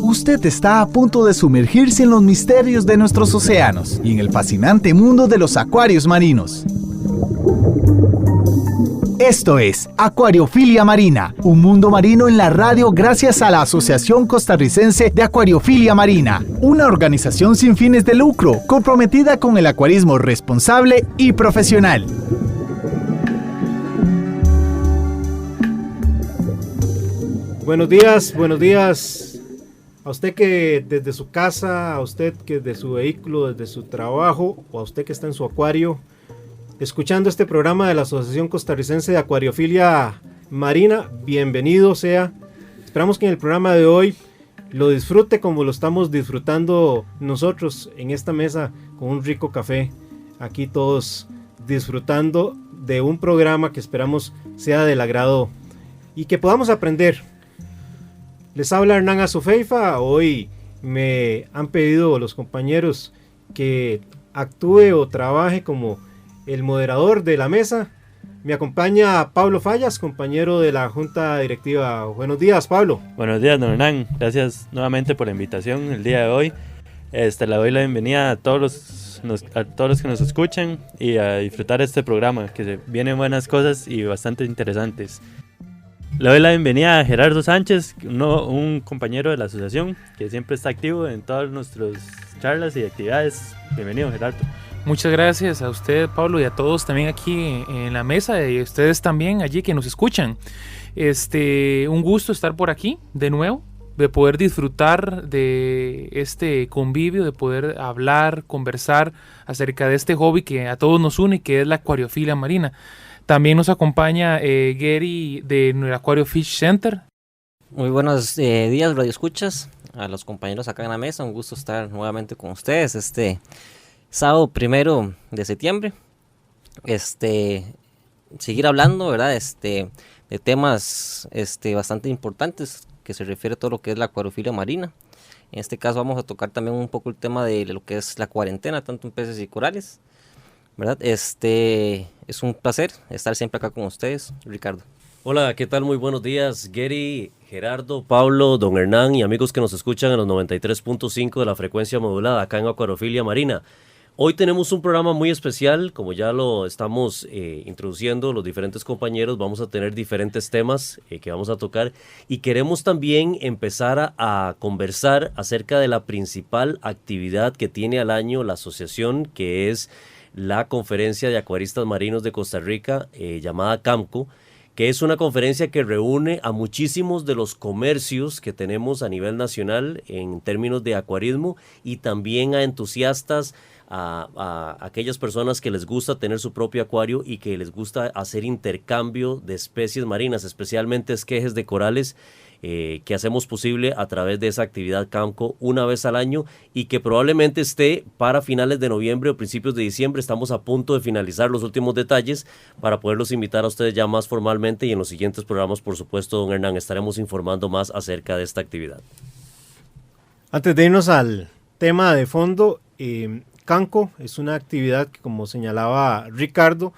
Usted está a punto de sumergirse en los misterios de nuestros océanos y en el fascinante mundo de los acuarios marinos. Esto es Acuariofilia Marina, un mundo marino en la radio gracias a la Asociación Costarricense de Acuariofilia Marina, una organización sin fines de lucro comprometida con el acuarismo responsable y profesional. Buenos días. A usted que desde su casa, a usted que desde su vehículo, desde su trabajo, o a usted que está en su acuario, escuchando este programa de la Asociación Costarricense de Acuariofilia Marina, bienvenido sea. Esperamos que en el programa de hoy lo disfrute como lo estamos disfrutando nosotros en esta mesa con un rico café. Aquí todos disfrutando de un programa que esperamos sea del agrado y que podamos aprender. Les habla Hernán Azofeifa. Hoy me han pedido los compañeros que actúe o trabaje como el moderador de la mesa. Me acompaña Pablo Fallas, compañero de la Junta Directiva. Buenos días, Pablo. Buenos días, don Hernán. Gracias nuevamente por la invitación el día de hoy. Le doy la bienvenida a todos los que nos escuchan y a disfrutar este programa, que vienen buenas cosas y bastante interesantes. Le doy la bienvenida a Gerardo Sánchez, un compañero de la asociación que siempre está activo en todas nuestras charlas y actividades. Bienvenido, Gerardo. Muchas gracias a usted, Pablo, y a todos también aquí en la mesa, y a ustedes también allí que nos escuchan. Un gusto estar por aquí de nuevo, de poder disfrutar de este convivio, de poder hablar, conversar acerca de este hobby que a todos nos une, que es la acuariofilia marina. También nos acompaña Gary del Aquario Fish Center. Muy buenos días, Radio Escuchas, a los compañeros acá en la mesa. Un gusto estar nuevamente con ustedes este sábado 1 de septiembre. Seguir hablando, ¿verdad? De temas bastante importantes que se refiere a todo lo que es la acuariofilia marina. En este caso vamos a tocar también un poco el tema de lo que es la cuarentena, tanto en peces y corales, ¿verdad? Es un placer estar siempre acá con ustedes, Ricardo. Hola, ¿qué tal? Muy buenos días, Gary, Gerardo, Pablo, don Hernán y amigos que nos escuchan en los 93.5 de la frecuencia modulada acá en Acuariofilia Marina. Hoy tenemos un programa muy especial, como ya lo estamos introduciendo los diferentes compañeros. Vamos a tener diferentes temas que vamos a tocar y queremos también empezar a conversar acerca de la principal actividad que tiene al año la asociación, que es la Conferencia de Acuaristas Marinos de Costa Rica, llamada CAMCO, que es una conferencia que reúne a muchísimos de los comercios que tenemos a nivel nacional en términos de acuarismo y también a entusiastas, a aquellas personas que les gusta tener su propio acuario y que les gusta hacer intercambio de especies marinas, especialmente esquejes de corales, que hacemos posible a través de esa actividad CAMCO una vez al año y que probablemente esté para finales de noviembre o principios de diciembre. Estamos a punto de finalizar los últimos detalles para poderlos invitar a ustedes ya más formalmente, y en los siguientes programas, por supuesto, don Hernán, estaremos informando más acerca de esta actividad. Antes de irnos al tema de fondo, CAMCO es una actividad que, como señalaba Ricardo,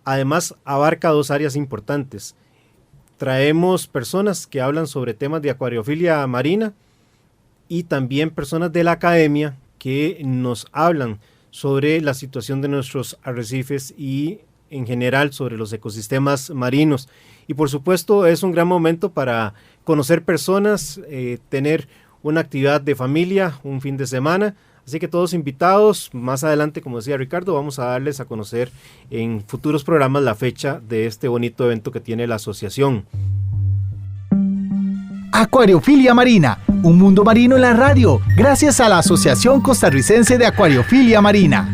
además abarca dos áreas importantes. Traemos personas que hablan sobre temas de acuariofilia marina y también personas de la academia que nos hablan sobre la situación de nuestros arrecifes y en general sobre los ecosistemas marinos. Y por supuesto es un gran momento para conocer personas, tener una actividad de familia, un fin de semana. Así que todos invitados. Más adelante, como decía Ricardo, vamos a darles a conocer en futuros programas la fecha de este bonito evento que tiene la asociación. Acuariofilia Marina, un mundo marino en la radio, gracias a la Asociación Costarricense de Acuariofilia Marina.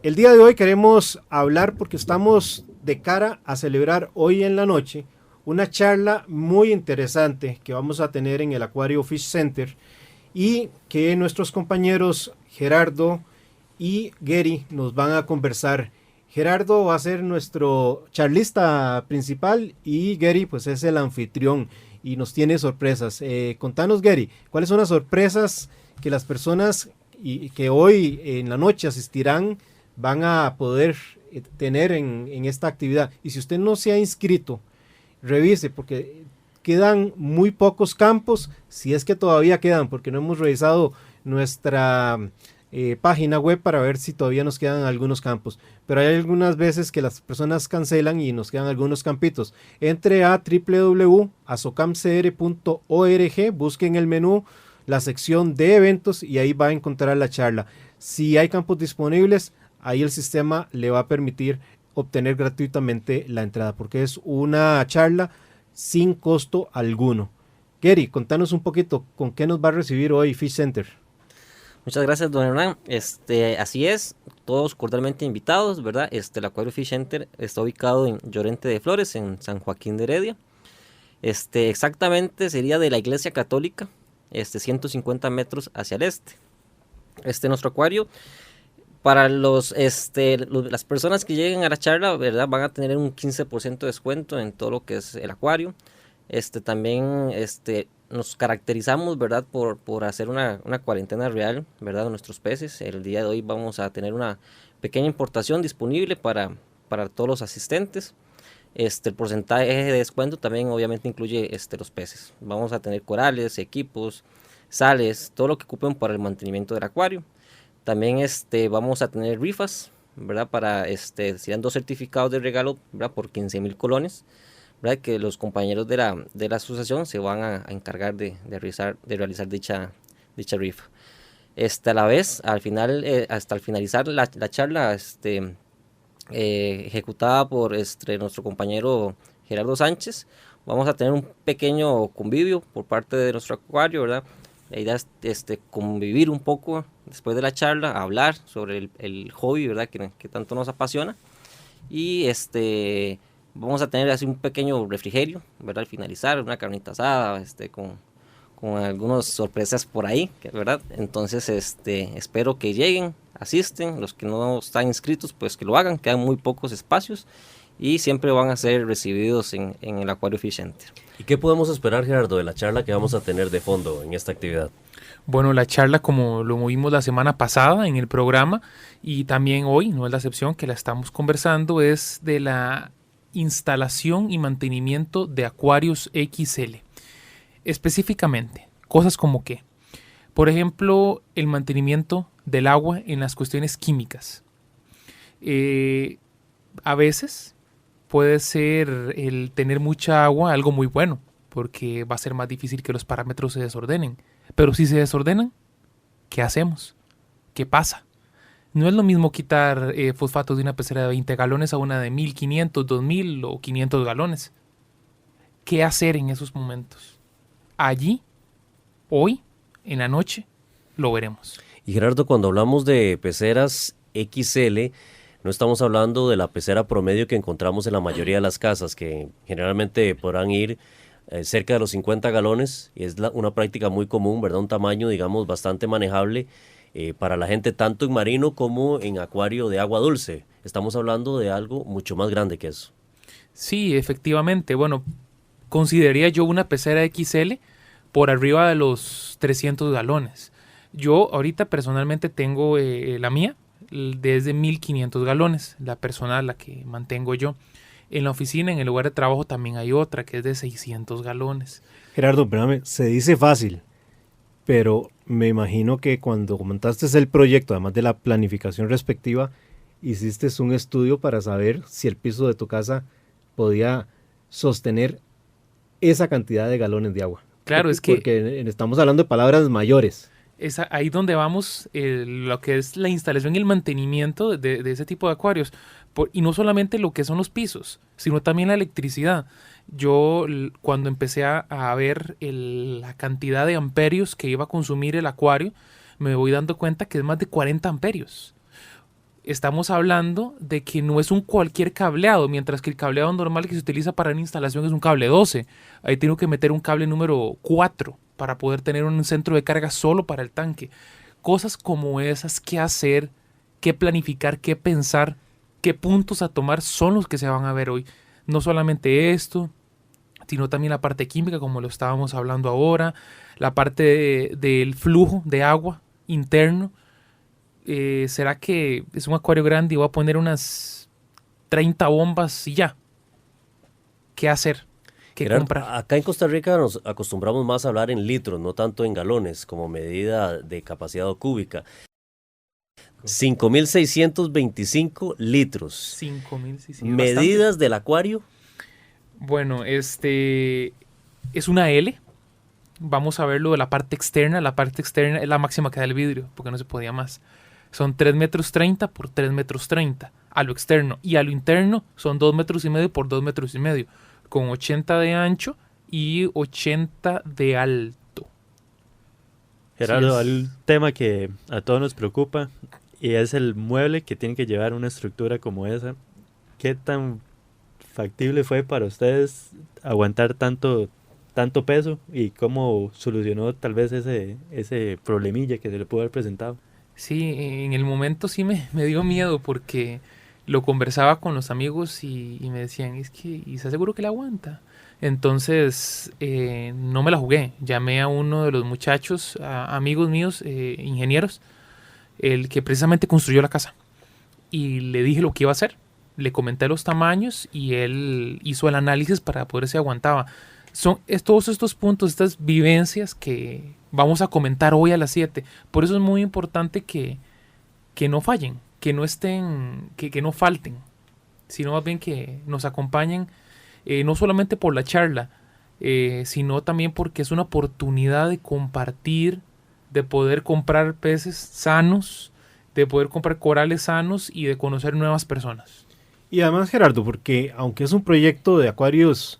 El día de hoy queremos hablar, porque estamos de cara a celebrar hoy en la noche una charla muy interesante que vamos a tener en el Aquario Fish Center y que nuestros compañeros Gerardo y Gary nos van a conversar. Gerardo va a ser nuestro charlista principal y Gary pues es el anfitrión y nos tiene sorpresas. Contanos, Gary, ¿cuáles son las sorpresas que las personas que hoy en la noche asistirán van a poder tener en esta actividad. Y si usted no se ha inscrito, revise, porque quedan muy pocos campos, si es que todavía quedan, porque no hemos revisado nuestra página web para ver si todavía nos quedan algunos campos, pero hay algunas veces que las personas cancelan y nos quedan algunos campitos. Entre a www.azocamcr.org, busquen el menú, la sección de eventos, y ahí va a encontrar la charla. Si hay campos disponibles, ahí el sistema le va a permitir obtener gratuitamente la entrada, porque es una charla sin costo alguno. Gary, contanos un poquito con qué nos va a recibir hoy Fish Center. Muchas gracias, don Hernán. Así es, todos cordialmente invitados, ¿verdad? El Acuario Fish Center está ubicado en Llorente de Flores, en San Joaquín de Heredia. Exactamente sería de la Iglesia Católica, 150 metros hacia el este. Nuestro acuario, para las personas que lleguen a la charla, ¿verdad? Van a tener un 15% de descuento en todo lo que es el acuario. También nos caracterizamos, ¿verdad? por hacer una cuarentena real, ¿verdad? De nuestros peces. El día de hoy vamos a tener una pequeña importación disponible para todos los asistentes. El porcentaje de descuento también obviamente incluye los peces. Vamos a tener corales, equipos, sales, todo lo que ocupen para el mantenimiento del acuario. También vamos a tener rifas, ¿verdad? Serán 2 certificados de regalo, ¿verdad? Por 15,000 colones, ¿verdad? Que los compañeros de la asociación se van a encargar de realizar dicha rifa. A la vez, hasta al finalizar la charla ejecutada por nuestro compañero Gerardo Sánchez, vamos a tener un pequeño convivio por parte de nuestro acuario, ¿verdad? La idea es convivir un poco después de la charla, hablar sobre el hobby, ¿verdad? Que tanto nos apasiona. Y vamos a tener así un pequeño refrigerio, ¿verdad? Al finalizar, una carnita asada, con algunas sorpresas por ahí, ¿verdad? Entonces, espero que lleguen, asisten. Los que no están inscritos, pues que lo hagan. Quedan muy pocos espacios y siempre van a ser recibidos en el Acuario Fish Center. ¿Y qué podemos esperar, Gerardo, de la charla que vamos a tener de fondo en esta actividad? Bueno, la charla, como lo movimos la semana pasada en el programa y también hoy, no es la excepción que la estamos conversando, es de la instalación y mantenimiento de acuarios XL. Específicamente, cosas como que, por ejemplo, el mantenimiento del agua en las cuestiones químicas. A veces puede ser el tener mucha agua algo muy bueno, porque va a ser más difícil que los parámetros se desordenen. Pero si se desordenan, ¿qué hacemos? ¿Qué pasa? No es lo mismo quitar fosfatos de una pecera de 20 galones a una de 1,500, 2,000 o 500 galones. ¿Qué hacer en esos momentos? Allí, hoy, en la noche, lo veremos. Y Gerardo, cuando hablamos de peceras XL, no estamos hablando de la pecera promedio que encontramos en la mayoría de las casas, que generalmente podrán ir cerca de los 50 galones, y es una práctica muy común, ¿verdad? Un tamaño, digamos, bastante manejable para la gente, tanto en marino como en acuario de agua dulce. Estamos hablando de algo mucho más grande que eso. Sí, efectivamente. Bueno, consideraría yo una pecera XL por arriba de los 300 galones. Yo ahorita personalmente tengo la mía desde 1,500 galones, la personal, la que mantengo yo. En la oficina, en el lugar de trabajo, también hay otra que es de 600 galones. Gerardo, espérame, se dice fácil, pero me imagino que cuando montaste el proyecto, además de la planificación respectiva, hiciste un estudio para saber si el piso de tu casa podía sostener esa cantidad de galones de agua. Claro, porque estamos hablando de palabras mayores. Es ahí donde vamos lo que es la instalación y el mantenimiento de ese tipo de acuarios. Y no solamente lo que son los pisos, sino también la electricidad. Yo cuando empecé a ver la cantidad de amperios que iba a consumir el acuario, me voy dando cuenta que es más de 40 amperios. Estamos hablando de que no es un cualquier cableado, mientras que el cableado normal que se utiliza para una instalación es un cable 12. Ahí tengo que meter un cable número 4 para poder tener un centro de carga solo para el tanque. Cosas como esas, qué hacer, qué planificar, qué pensar, qué puntos a tomar son los que se van a ver hoy. No solamente esto, sino también la parte química, como lo estábamos hablando ahora, la parte del flujo de agua interno. ¿Será que es un acuario grande y voy a poner unas 30 bombas y ya. ¿Qué hacer? ¿Qué Gerardo, comprar? acá en Costa Rica nos acostumbramos más a hablar en litros, no tanto en galones, como medida de capacidad cúbica. 5.625 litros. 5.000 Medidas del acuario. Bueno, es una L. Vamos a verlo de la parte externa. La parte externa es la máxima que da el vidrio, porque no se podía más. Son 3 metros 30 por 3 metros 30 a lo externo. Y a lo interno son 2 metros y medio por 2 metros y medio, con 80 de ancho y 80 de alto. Gerardo, Sí, hay un tema que a todos nos preocupa y es el mueble que tiene que llevar una estructura como esa. ¿Qué tan factible fue para ustedes aguantar tanto peso y cómo solucionó tal vez ese problemilla que se le pudo haber presentado? Sí, en el momento sí me dio miedo porque lo conversaba con los amigos y me decían, es que, ¿y se aseguro que la aguanta? Entonces, no me la jugué. Llamé a uno de los muchachos, amigos míos, ingenieros, el que precisamente construyó la casa. Y le dije lo que iba a hacer. Le comenté los tamaños y él hizo el análisis para poder ver si aguantaba. Son todos estos puntos, estas vivencias que vamos a comentar hoy a las 7. Por eso es muy importante que no fallen, que no estén, que no falten, sino más bien que nos acompañen, no solamente por la charla, sino también porque es una oportunidad de compartir, de poder comprar peces sanos, de poder comprar corales sanos y de conocer nuevas personas. Y además, Gerardo, porque aunque es un proyecto de acuarios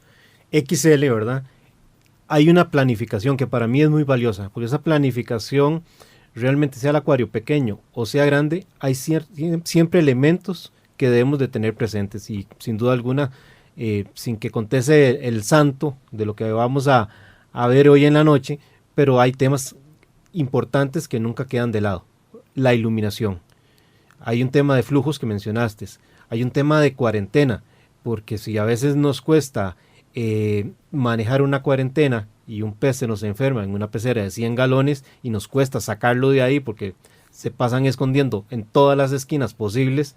XL, ¿verdad? Hay una planificación que para mí es muy valiosa, porque esa planificación, realmente sea el acuario pequeño o sea grande, hay siempre elementos que debemos de tener presentes y sin duda alguna, sin que conteste el santo de lo que vamos a ver hoy en la noche, pero hay temas importantes que nunca quedan de lado. La iluminación. Hay un tema de flujos que mencionaste, hay un tema de cuarentena, porque si a veces nos cuesta manejar una cuarentena y un pez se nos enferma en una pecera de 100 galones y nos cuesta sacarlo de ahí porque se pasan escondiendo en todas las esquinas posibles,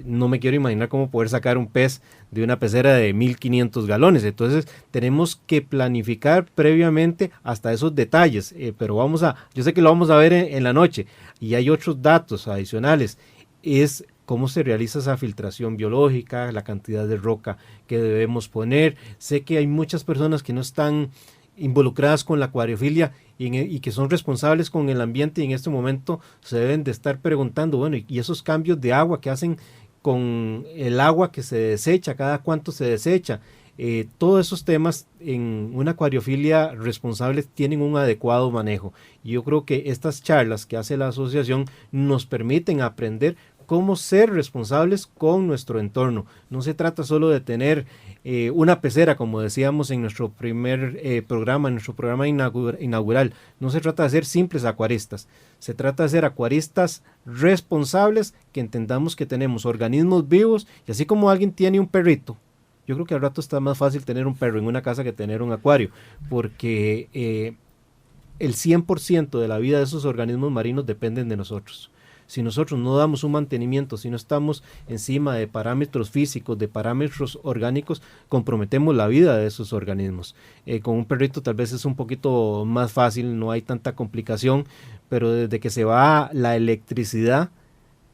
no me quiero imaginar cómo poder sacar un pez de una pecera de 1500 galones. Entonces tenemos que planificar previamente hasta esos detalles, pero yo sé que lo vamos a ver en la noche, y hay otros datos adicionales, es cómo se realiza esa filtración biológica, la cantidad de roca que debemos poner. Sé que hay muchas personas que no están involucradas con la acuariofilia y que son responsables con el ambiente, y en este momento se deben de estar preguntando, bueno, y esos cambios de agua que hacen con el agua que se desecha, cada cuánto se desecha. Todos esos temas en una acuariofilia responsable tienen un adecuado manejo. Y yo creo que estas charlas que hace la asociación nos permiten aprender cómo ser responsables con nuestro entorno. No se trata solo de tener una pecera, como decíamos en nuestro primer programa, en nuestro programa inaugural. No se trata de ser simples acuaristas, se trata de ser acuaristas responsables, que entendamos que tenemos organismos vivos, y así como alguien tiene un perrito, yo creo que al rato está más fácil tener un perro en una casa que tener un acuario, porque el 100% de la vida de esos organismos marinos dependen de nosotros. Si nosotros no damos un mantenimiento, si no estamos encima de parámetros físicos, de parámetros orgánicos, comprometemos la vida de esos organismos. Con un perrito tal vez es un poquito más fácil, no hay tanta complicación, pero desde que se va la electricidad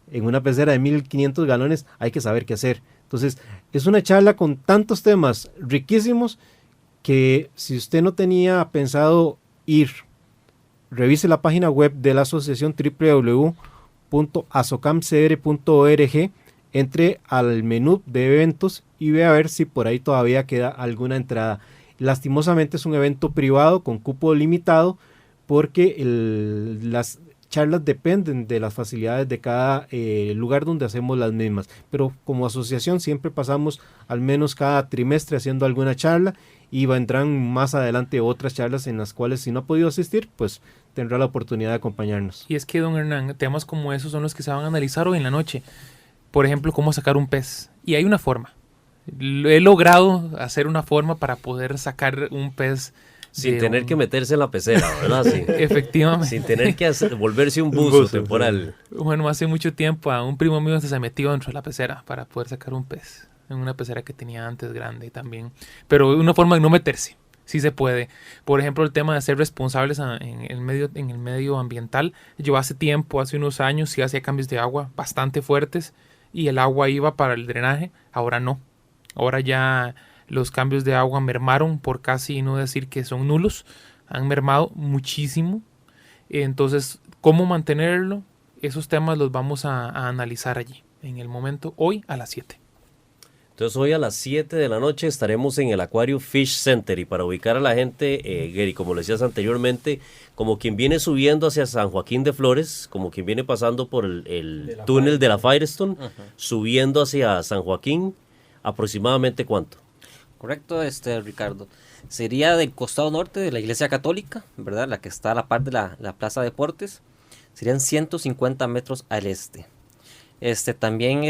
en una pecera de 1500 galones, hay que saber qué hacer. Entonces, es una charla con tantos temas riquísimos que si usted no tenía pensado ir, revise la página web de la asociación www.asocamcr.org, entre al menú de eventos y ve a ver si por ahí todavía queda alguna entrada. Lastimosamente es un evento privado con cupo limitado, porque las charlas dependen de las facilidades de cada lugar donde hacemos las mismas, pero como asociación siempre pasamos al menos cada trimestre haciendo alguna charla, y vendrán más adelante otras charlas en las cuales, si no ha podido asistir, pues tendrá la oportunidad de acompañarnos. Y es que, don Hernán, temas como esos son los que se van a analizar hoy en la noche. Por ejemplo, cómo sacar un pez. Y hay una forma. He logrado hacer una forma para poder sacar un pez Sin tener que meterse en la pecera, ¿verdad? Sí. Efectivamente. Sin tener que volverse un buzo temporal. Bueno, hace mucho tiempo a un primo mío se metió dentro de la pecera para poder sacar un pez. En una pecera que tenía antes grande también. Pero una forma de no meterse. Sí se puede. Por ejemplo, el tema de ser responsables en el medio ambiental. Yo hace unos años, sí hacía cambios de agua bastante fuertes y el agua iba para el drenaje. Ahora no. Ahora ya los cambios de agua mermaron, por casi no decir que son nulos. Han mermado muchísimo. Entonces, ¿cómo mantenerlo? Esos temas los vamos a analizar allí. En el momento, hoy a las 7. Entonces hoy a las 7 de la noche estaremos en el Aquario Fish Center, y para ubicar a la gente, Gary, como lo decías anteriormente, como quien viene subiendo hacia San Joaquín de Flores, como quien viene pasando por el túnel de la Firestone, subiendo hacia San Joaquín, ¿aproximadamente cuánto? Correcto, Ricardo. Sería del costado norte de la Iglesia Católica, ¿verdad? La que está a la par de la Plaza Deportes. Serían 150 metros al este. También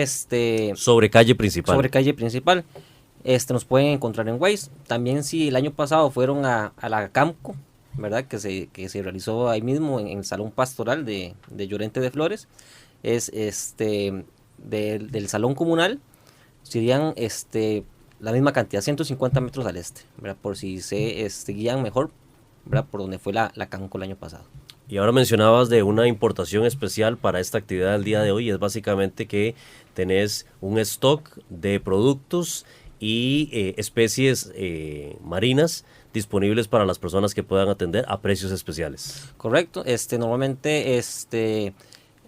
sobre calle principal. Sobre calle principal. Nos pueden encontrar en Waze. También si el año pasado fueron a la Camco, ¿verdad? Que se realizó ahí mismo en el Salón Pastoral de Llorente de Flores. Es del Salón Comunal. Serían la misma cantidad, 150 metros al este, ¿verdad? Por si se guían mejor, ¿verdad? Por donde fue la Camco el año pasado. Y ahora mencionabas de una importación especial para esta actividad del día de hoy. Es básicamente que tenés un stock de productos y especies marinas disponibles para las personas que puedan atender a precios especiales. Correcto. Normalmente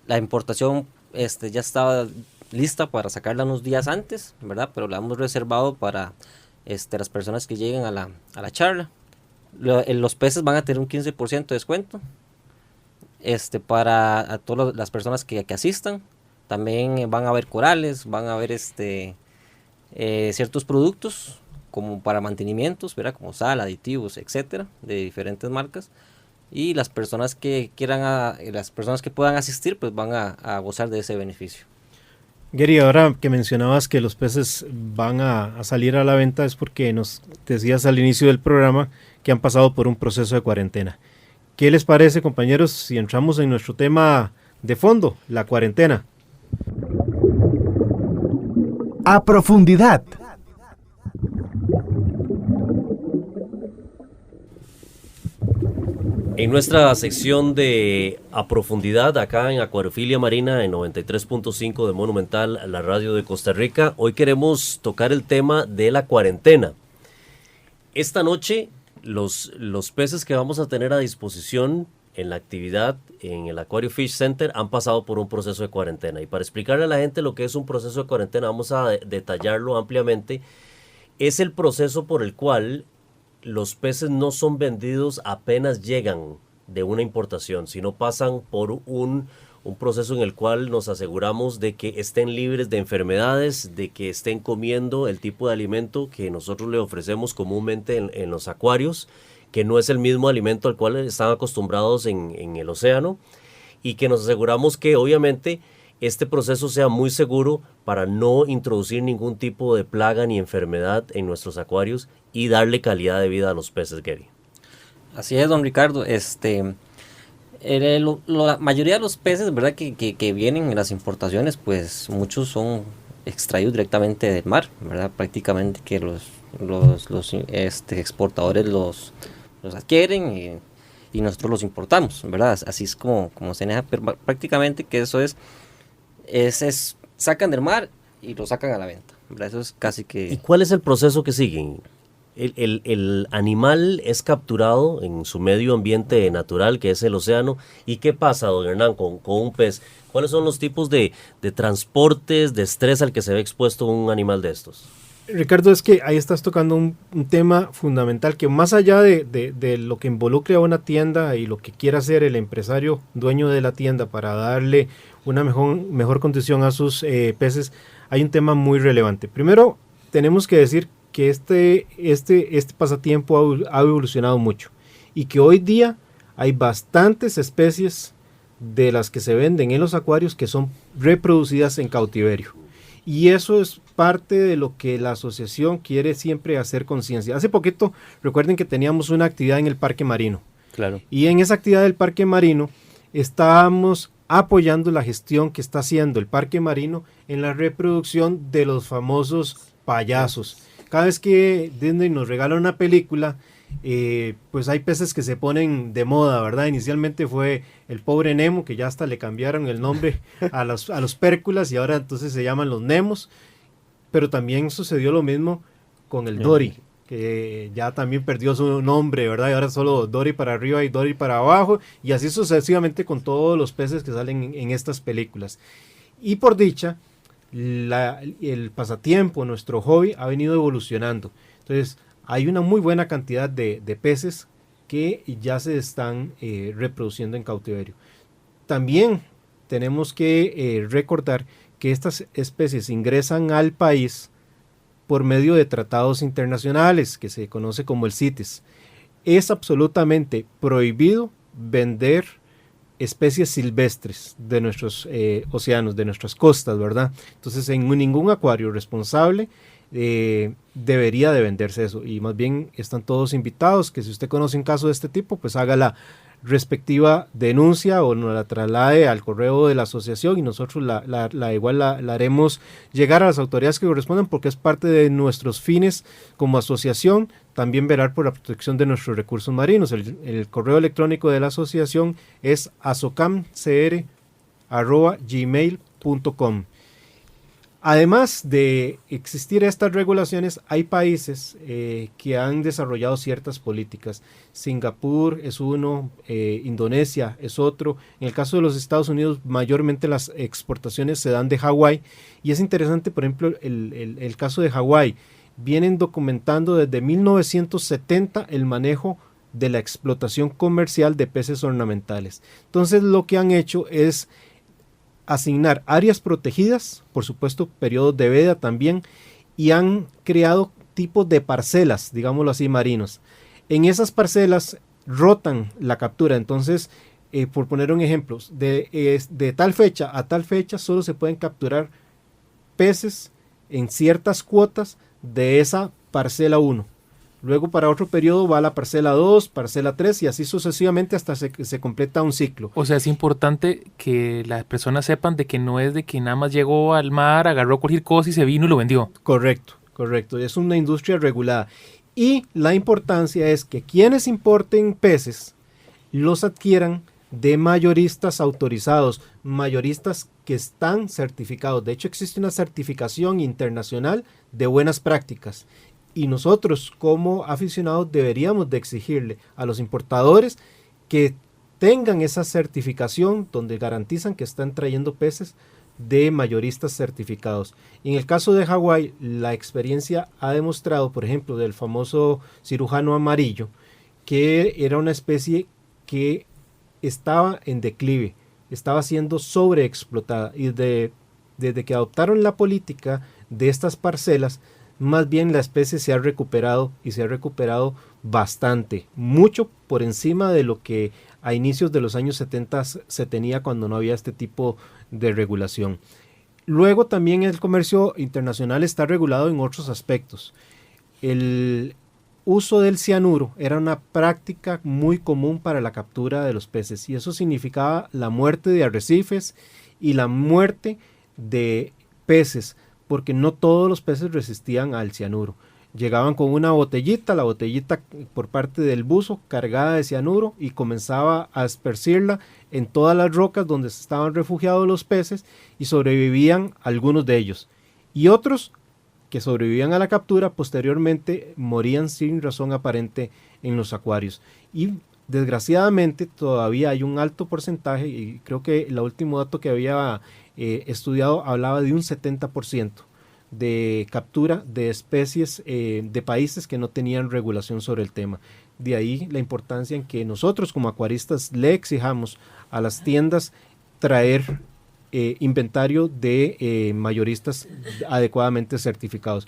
la importación ya estaba lista para sacarla unos días antes, ¿verdad? Pero la hemos reservado para las personas que lleguen a la charla. Los peces van a tener un 15% de descuento. Para a todas las personas que asistan. También van a haber corales, van a haber ciertos productos como para mantenimientos, ¿verdad? Como sal, aditivos, etcétera, de diferentes marcas. Y las personas que puedan asistir, pues van a gozar de ese beneficio. Gary, ahora que mencionabas que los peces van a salir a la venta, es porque nos decías al inicio del programa que han pasado por un proceso de cuarentena. ¿Qué les parece, compañeros, si entramos en nuestro tema de fondo, la cuarentena? A profundidad. En nuestra sección de A Profundidad, acá en Acuariofilia Marina, en 93.5 de Monumental, la radio de Costa Rica, hoy queremos tocar el tema de la cuarentena. Esta noche, los peces que vamos a tener a disposición en la actividad en el Aquario Fish Center han pasado por un proceso de cuarentena. Y para explicarle a la gente lo que es un proceso de cuarentena, vamos a detallarlo ampliamente. Es el proceso por el cual los peces no son vendidos apenas llegan de una importación, sino pasan por un proceso en el cual nos aseguramos de que estén libres de enfermedades, de que estén comiendo el tipo de alimento que nosotros le ofrecemos comúnmente en los acuarios, que no es el mismo alimento al cual están acostumbrados en el océano, y que nos aseguramos que obviamente este proceso sea muy seguro para no introducir ningún tipo de plaga ni enfermedad en nuestros acuarios y darle calidad de vida a los peces, Gary. Así es, don Ricardo. La mayoría de los peces, ¿verdad? que vienen en las importaciones, pues muchos son extraídos directamente del mar, ¿verdad? Prácticamente que los exportadores los adquieren y nosotros los importamos, ¿verdad? Así es como se maneja, pero prácticamente que eso es sacan del mar y lo sacan a la venta, ¿verdad? Eso es casi que... ¿Y cuál es el proceso que siguen? El animal es capturado en su medio ambiente natural, que es el océano. ¿Y qué pasa, don Hernán, con un pez? ¿Cuáles son los tipos de transportes, de estrés al que se ve expuesto un animal de estos? Ricardo, es que ahí estás tocando un tema fundamental que más allá de lo que involucre a una tienda y lo que quiera hacer el empresario dueño de la tienda para darle una mejor condición a sus peces, hay un tema muy relevante. Primero, tenemos que decir que este pasatiempo ha evolucionado mucho y que hoy día hay bastantes especies de las que se venden en los acuarios que son reproducidas en cautiverio. Y eso es parte de lo que la asociación quiere siempre hacer conciencia. Hace poquito, recuerden que teníamos una actividad en el Parque Marino. Claro. Y en esa actividad del Parque Marino estábamos apoyando la gestión que está haciendo el Parque Marino en la reproducción de los famosos payasos. Cada vez que Disney nos regala una película, pues hay peces que se ponen de moda, ¿verdad? Inicialmente fue el pobre Nemo, que ya hasta le cambiaron el nombre a los pérculas y ahora entonces se llaman los Nemos, pero también sucedió lo mismo con el Dory, que ya también perdió su nombre, ¿verdad? Y ahora solo Dory para arriba y Dory para abajo, y así sucesivamente con todos los peces que salen en estas películas. Y por dicha, el pasatiempo, nuestro hobby, ha venido evolucionando. Entonces, hay una muy buena cantidad de peces que ya se están reproduciendo en cautiverio. También tenemos que recordar que estas especies ingresan al país por medio de tratados internacionales que se conoce como el CITES. Es absolutamente prohibido vender especies silvestres de nuestros océanos, de nuestras costas, ¿verdad? Entonces, en ningún acuario responsable debería de venderse eso, y más bien están todos invitados que si usted conoce un caso de este tipo, pues haga la respectiva denuncia o nos la traslade al correo de la asociación y nosotros la haremos llegar a las autoridades que correspondan, porque es parte de nuestros fines como asociación también velar por la protección de nuestros recursos marinos. El correo electrónico de la asociación es asocamcr@gmail.com. Además de existir estas regulaciones, hay países que han desarrollado ciertas políticas. Singapur es uno, Indonesia es otro. En el caso de los Estados Unidos, mayormente las exportaciones se dan de Hawái. Y es interesante, por ejemplo, el caso de Hawái. Vienen documentando desde 1970 el manejo de la explotación comercial de peces ornamentales. Entonces, lo que han hecho es asignar áreas protegidas, por supuesto periodos de veda también, y han creado tipos de parcelas, digámoslo así, marinos. En esas parcelas rotan la captura, entonces, por poner un ejemplo, de tal fecha a tal fecha solo se pueden capturar peces en ciertas cuotas de esa parcela 1. Luego para otro periodo va la parcela 2, parcela 3 y así sucesivamente hasta se completa un ciclo. O sea, es importante que las personas sepan de que no es de que nada más llegó al mar, agarró cualquier cosa y se vino y lo vendió. Correcto. Es una industria regulada. Y la importancia es que quienes importen peces los adquieran de mayoristas autorizados, mayoristas que están certificados. De hecho, existe una certificación internacional de buenas prácticas. Y nosotros como aficionados deberíamos de exigirle a los importadores que tengan esa certificación donde garantizan que están trayendo peces de mayoristas certificados. En el caso de Hawái, la experiencia ha demostrado, por ejemplo, del famoso cirujano amarillo, que era una especie que estaba en declive, estaba siendo sobreexplotada y desde que adoptaron la política de estas parcelas, más bien la especie se ha recuperado y se ha recuperado bastante, mucho por encima de lo que a inicios de los años 70 se tenía cuando no había este tipo de regulación. Luego también el comercio internacional está regulado en otros aspectos. El uso del cianuro era una práctica muy común para la captura de los peces y eso significaba la muerte de arrecifes y la muerte de peces, porque no todos los peces resistían al cianuro. Llegaban con una botellita, la botellita por parte del buzo cargada de cianuro y comenzaba a esparcirla en todas las rocas donde estaban refugiados los peces y sobrevivían algunos de ellos. Y otros que sobrevivían a la captura posteriormente morían sin razón aparente en los acuarios. Y desgraciadamente todavía hay un alto porcentaje, y creo que el último dato que había estudiado hablaba de un 70% de captura de especies de países que no tenían regulación sobre el tema. De ahí la importancia en que nosotros como acuaristas le exijamos a las tiendas traer inventario de mayoristas adecuadamente certificados.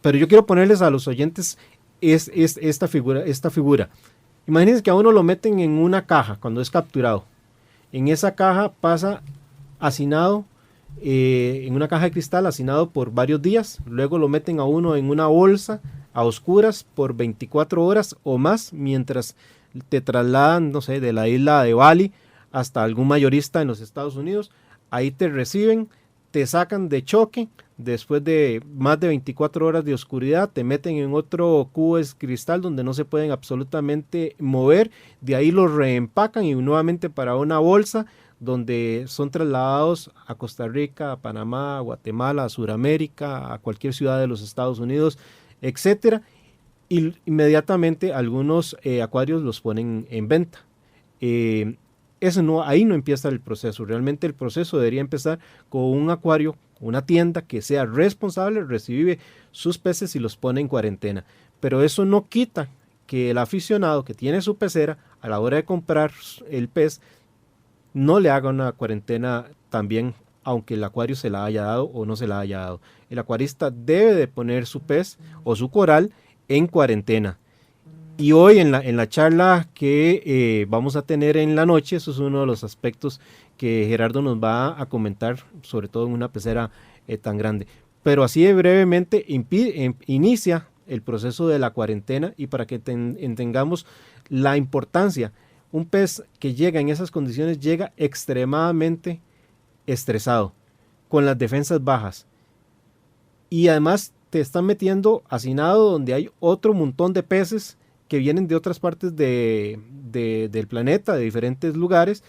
Pero yo quiero ponerles a los oyentes esta figura. Imagínense que a uno lo meten en una caja cuando es capturado. En esa caja pasa hacinado en una caja de cristal hacinado por varios días, luego lo meten a uno en una bolsa a oscuras por 24 horas o más, mientras te trasladan, no sé, de la isla de Bali hasta algún mayorista en los Estados Unidos. Ahí te reciben, te sacan de choque, después de más de 24 horas de oscuridad, te meten en otro cubo de cristal donde no se pueden absolutamente mover, de ahí los reempacan y nuevamente para una bolsa donde son trasladados a Costa Rica, a Panamá, a Guatemala, a Sudamérica, a cualquier ciudad de los Estados Unidos, etcétera, y inmediatamente algunos acuarios los ponen en venta. Ahí no empieza el proceso. Realmente el proceso debería empezar con un acuario, una tienda que sea responsable, recibe sus peces y los pone en cuarentena. Pero eso no quita que el aficionado que tiene su pecera, a la hora de comprar el pez, no le haga una cuarentena también, aunque el acuario se la haya dado o no se la haya dado. El acuarista debe de poner su pez o su coral en cuarentena. Y hoy en la charla que vamos a tener en la noche, eso es uno de los aspectos que Gerardo nos va a comentar, sobre todo en una pecera tan grande. Pero así de brevemente inicia el proceso de la cuarentena, y para que entendamos la importancia, un pez que llega en esas condiciones llega extremadamente estresado, con las defensas bajas, y además te están metiendo hacinado donde hay otro montón de peces que vienen de otras partes del planeta, de diferentes lugares,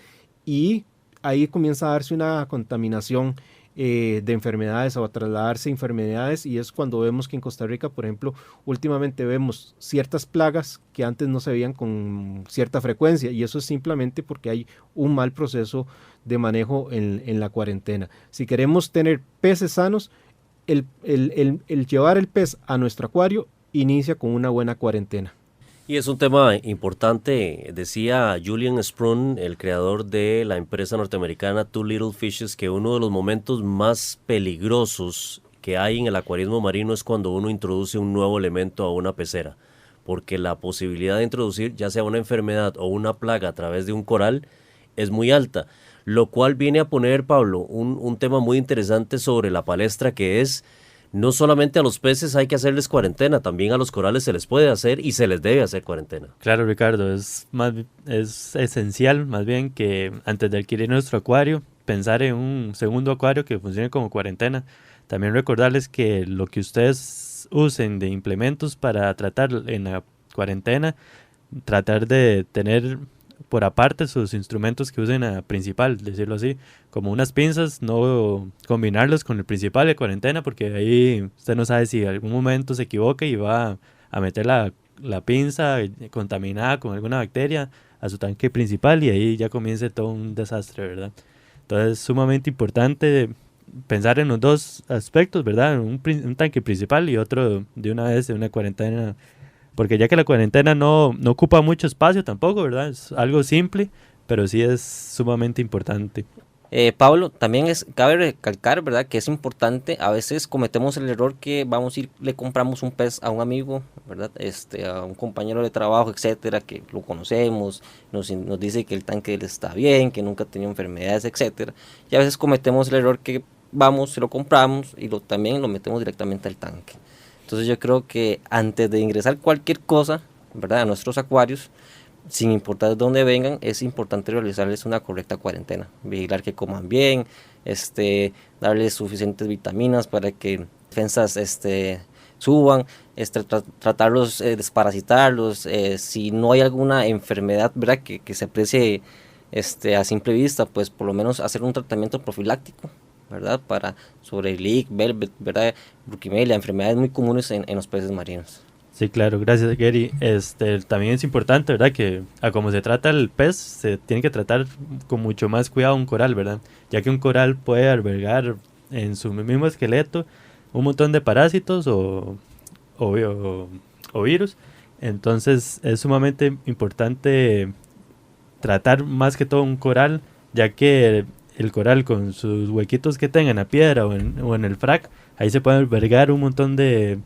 y ahí comienza a darse una contaminación de enfermedades o a trasladarse enfermedades, y es cuando vemos que en Costa Rica, por ejemplo, últimamente vemos ciertas plagas que antes no se veían con cierta frecuencia, y eso es simplemente porque hay un mal proceso de manejo en la cuarentena. Si queremos tener peces sanos, el llevar el pez a nuestro acuario inicia con una buena cuarentena. Y es un tema importante, decía Julian Sprung, el creador de la empresa norteamericana Two Little Fishes, que uno de los momentos más peligrosos que hay en el acuarismo marino es cuando uno introduce un nuevo elemento a una pecera, porque la posibilidad de introducir ya sea una enfermedad o una plaga a través de un coral es muy alta, lo cual viene a poner, Pablo, un tema muy interesante sobre la palestra, que es: no solamente a los peces hay que hacerles cuarentena, también a los corales se les puede hacer y se les debe hacer cuarentena. Claro, Ricardo, es esencial más bien que antes de adquirir nuestro acuario, pensar en un segundo acuario que funcione como cuarentena. También recordarles que lo que ustedes usen de implementos para tratar en la cuarentena, tratar de tener por aparte sus instrumentos que usen a principal, decirlo así, como unas pinzas, no combinarlos con el principal de cuarentena, porque ahí usted no sabe si en algún momento se equivoca y va a meter la pinza contaminada con alguna bacteria a su tanque principal, y ahí ya comienza todo un desastre, ¿verdad? Entonces es sumamente importante pensar en los dos aspectos, ¿verdad? Un tanque principal y otro de una vez en una cuarentena, porque ya que la cuarentena no ocupa mucho espacio tampoco, ¿verdad? Es algo simple, pero sí es sumamente importante. Pablo, también cabe recalcar, ¿verdad?, que es importante. A veces cometemos el error que le compramos un pez a un amigo, ¿verdad?, a un compañero de trabajo, etcétera, que lo conocemos, nos dice que el tanque está bien, que nunca ha tenido enfermedades, etcétera. Y a veces cometemos el error que se lo compramos y también lo metemos directamente al tanque. Entonces yo creo que antes de ingresar cualquier cosa, ¿verdad?, a nuestros acuarios, sin importar de dónde vengan, es importante realizarles una correcta cuarentena, vigilar que coman bien, darles suficientes vitaminas para que defensas suban, tratarlos, desparasitarlos, si no hay alguna enfermedad, ¿verdad?, que se aprecie a simple vista, pues por lo menos hacer un tratamiento profiláctico, ¿verdad?, sobre el leak, velvet, ¿verdad?, bruquimelia, enfermedades muy comunes en los peces marinos. Sí, claro, gracias, Gary. También es importante, ¿verdad?, que a como se trata el pez, se tiene que tratar con mucho más cuidado un coral, ¿verdad?, ya que un coral puede albergar en su mismo esqueleto un montón de parásitos o virus. Entonces es sumamente importante tratar más que todo un coral, ya que el coral, con sus huequitos que tenga en la piedra o en el frac, ahí se puede albergar un montón de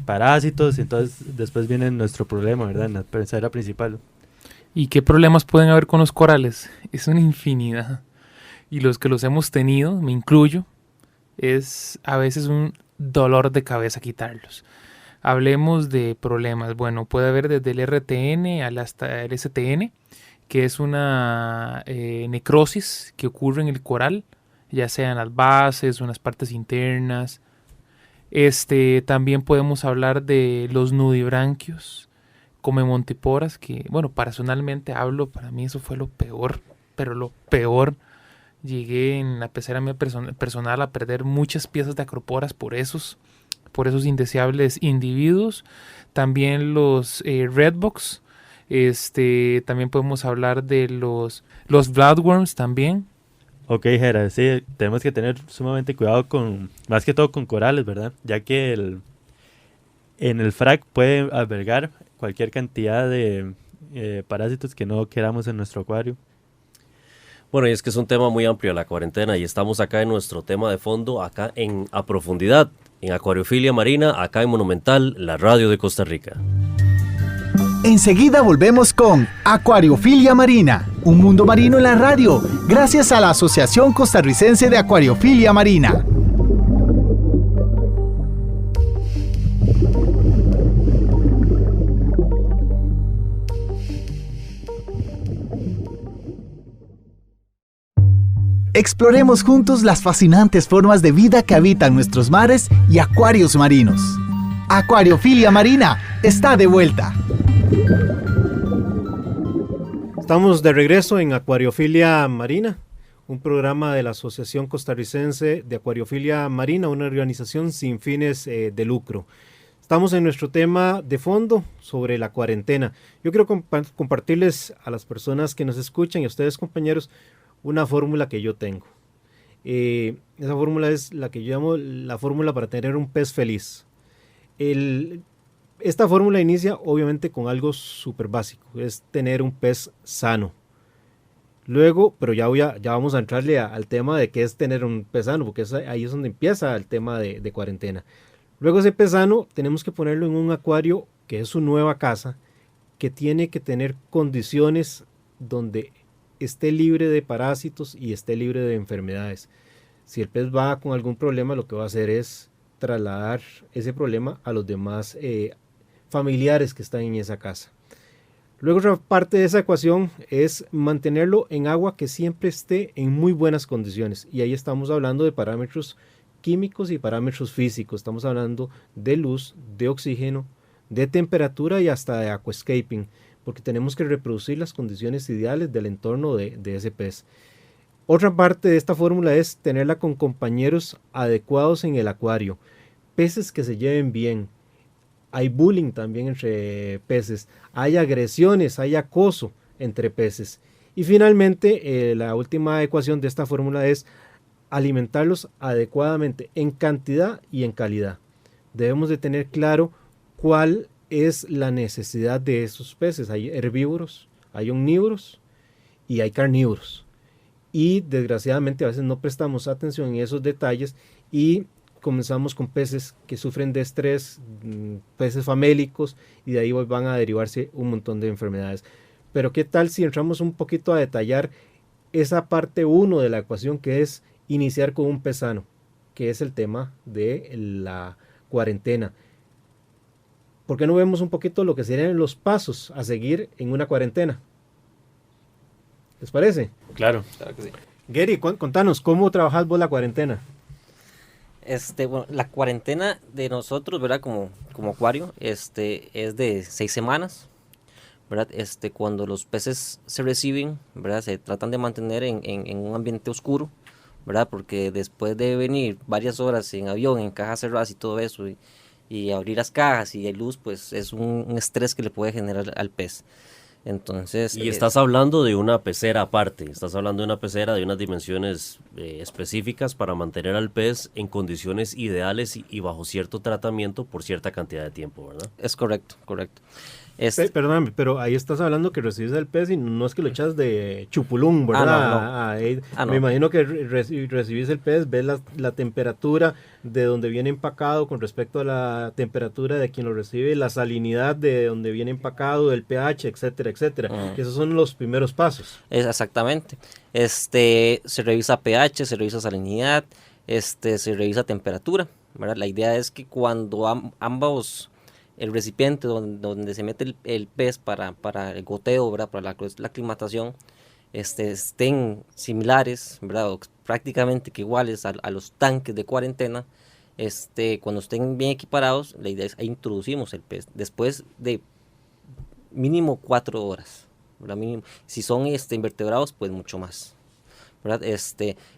parásitos, y entonces después viene nuestro problema, ¿verdad?, en la pecera principal. ¿Y qué problemas pueden haber con los corales? Es una infinidad. y los que los hemos tenido, me incluyo, es a veces un dolor de cabeza quitarlos. Hablemos de problemas. Bueno, puede haber desde el RTN hasta el STN, que es una necrosis que ocurre en el coral, ya sea en las bases o en las partes internas. También podemos hablar de los nudibranquios, comemontiporas, que, bueno, personalmente hablo, para mí eso fue lo peor, pero lo peor. Llegué en la pecera mía personal a perder muchas piezas de acroporas por esos indeseables individuos. También los redbox. También podemos hablar de los bloodworms también. Ok, Jera, sí, tenemos que tener sumamente cuidado más que todo con corales, ¿verdad? Ya que en el frac puede albergar cualquier cantidad de parásitos que no queramos en nuestro acuario. Bueno, y es que es un tema muy amplio la cuarentena y estamos acá en nuestro tema de fondo, acá a profundidad, en Acuariofilia Marina, acá en Monumental, la radio de Costa Rica. Enseguida volvemos con Acuariofilia Marina, un mundo marino en la radio, gracias a la Asociación Costarricense de Acuariofilia Marina. Exploremos juntos las fascinantes formas de vida que habitan nuestros mares y acuarios marinos. Acuariofilia Marina está de vuelta. Estamos de regreso en Acuariofilia Marina, un programa de la Asociación Costarricense de Acuariofilia Marina, una organización sin fines de lucro. Estamos en nuestro tema de fondo sobre la cuarentena. Yo quiero compartirles a las personas que nos escuchan y a ustedes, compañeros, una fórmula que yo tengo. Esa fórmula es la que yo llamo la fórmula para tener un pez feliz. Esta fórmula inicia obviamente con algo súper básico, es tener un pez sano. Luego, pero ya vamos a entrarle al tema de qué es tener un pez sano, porque ahí es donde empieza el tema de cuarentena. Luego ese pez sano tenemos que ponerlo en un acuario que es su nueva casa, que tiene que tener condiciones donde esté libre de parásitos y esté libre de enfermedades. Si el pez va con algún problema, lo que va a hacer es trasladar ese problema a los demás familiares que están en esa casa. Luego, otra parte de esa ecuación es mantenerlo en agua que siempre esté en muy buenas condiciones, y ahí estamos hablando de parámetros químicos y parámetros físicos. Estamos hablando de luz, de oxígeno, de temperatura y hasta de aquascaping, porque tenemos que reproducir las condiciones ideales del entorno de ese pez. Otra parte de esta fórmula es tenerla con compañeros adecuados en el acuario, peces que se lleven bien. Hay bullying también entre peces, hay agresiones, hay acoso entre peces. Y finalmente, la última ecuación de esta fórmula es alimentarlos adecuadamente en cantidad y en calidad. Debemos de tener claro cuál es la necesidad de esos peces. Hay herbívoros, hay omnívoros y hay carnívoros. Y desgraciadamente a veces no prestamos atención en esos detalles y comenzamos con peces que sufren de estrés, peces famélicos, y de ahí van a derivarse un montón de enfermedades. Pero ¿qué tal si entramos un poquito a detallar esa parte 1 de la ecuación, que es iniciar con un pez sano, que es el tema de la cuarentena? ¿Por qué no vemos un poquito lo que serían los pasos a seguir en una cuarentena? ¿Les parece? Claro. Claro que sí. Gary, contanos, ¿cómo trabajas vos la cuarentena? Bueno, la cuarentena de nosotros, ¿verdad? Como acuario, es de 6 semanas, ¿verdad? Cuando los peces se reciben, ¿verdad? Se tratan de mantener en un ambiente oscuro, ¿verdad? Porque después de venir varias horas en avión, en cajas cerradas y todo eso, y abrir las cajas y hay luz, pues es un estrés que le puede generar al pez. Entonces, y estás hablando de una pecera aparte, estás hablando de una pecera de unas dimensiones específicas para mantener al pez en condiciones ideales y bajo cierto tratamiento por cierta cantidad de tiempo, ¿verdad? Es correcto. Perdóname, pero ahí estás hablando que recibes el pez y no es que lo echas de chupulún, ¿verdad? No. Me imagino que recibís el pez, ves la temperatura, de donde viene empacado con respecto a la temperatura de quien lo recibe, la salinidad de donde viene empacado, el pH, etcétera, etcétera. Esos son los primeros pasos. Exactamente. Se revisa pH, se revisa salinidad, se revisa temperatura, ¿verdad? La idea es que cuando ambos, el recipiente donde se mete el pez para el goteo, ¿verdad? Para la aclimatación, estén similares, ¿verdad? O prácticamente que iguales a los tanques de cuarentena. Cuando estén bien equiparados, la idea es ahí introducimos el pez después de mínimo 4 horas, ¿verdad? Mínimo. Si son invertebrados, pues mucho más, ¿verdad?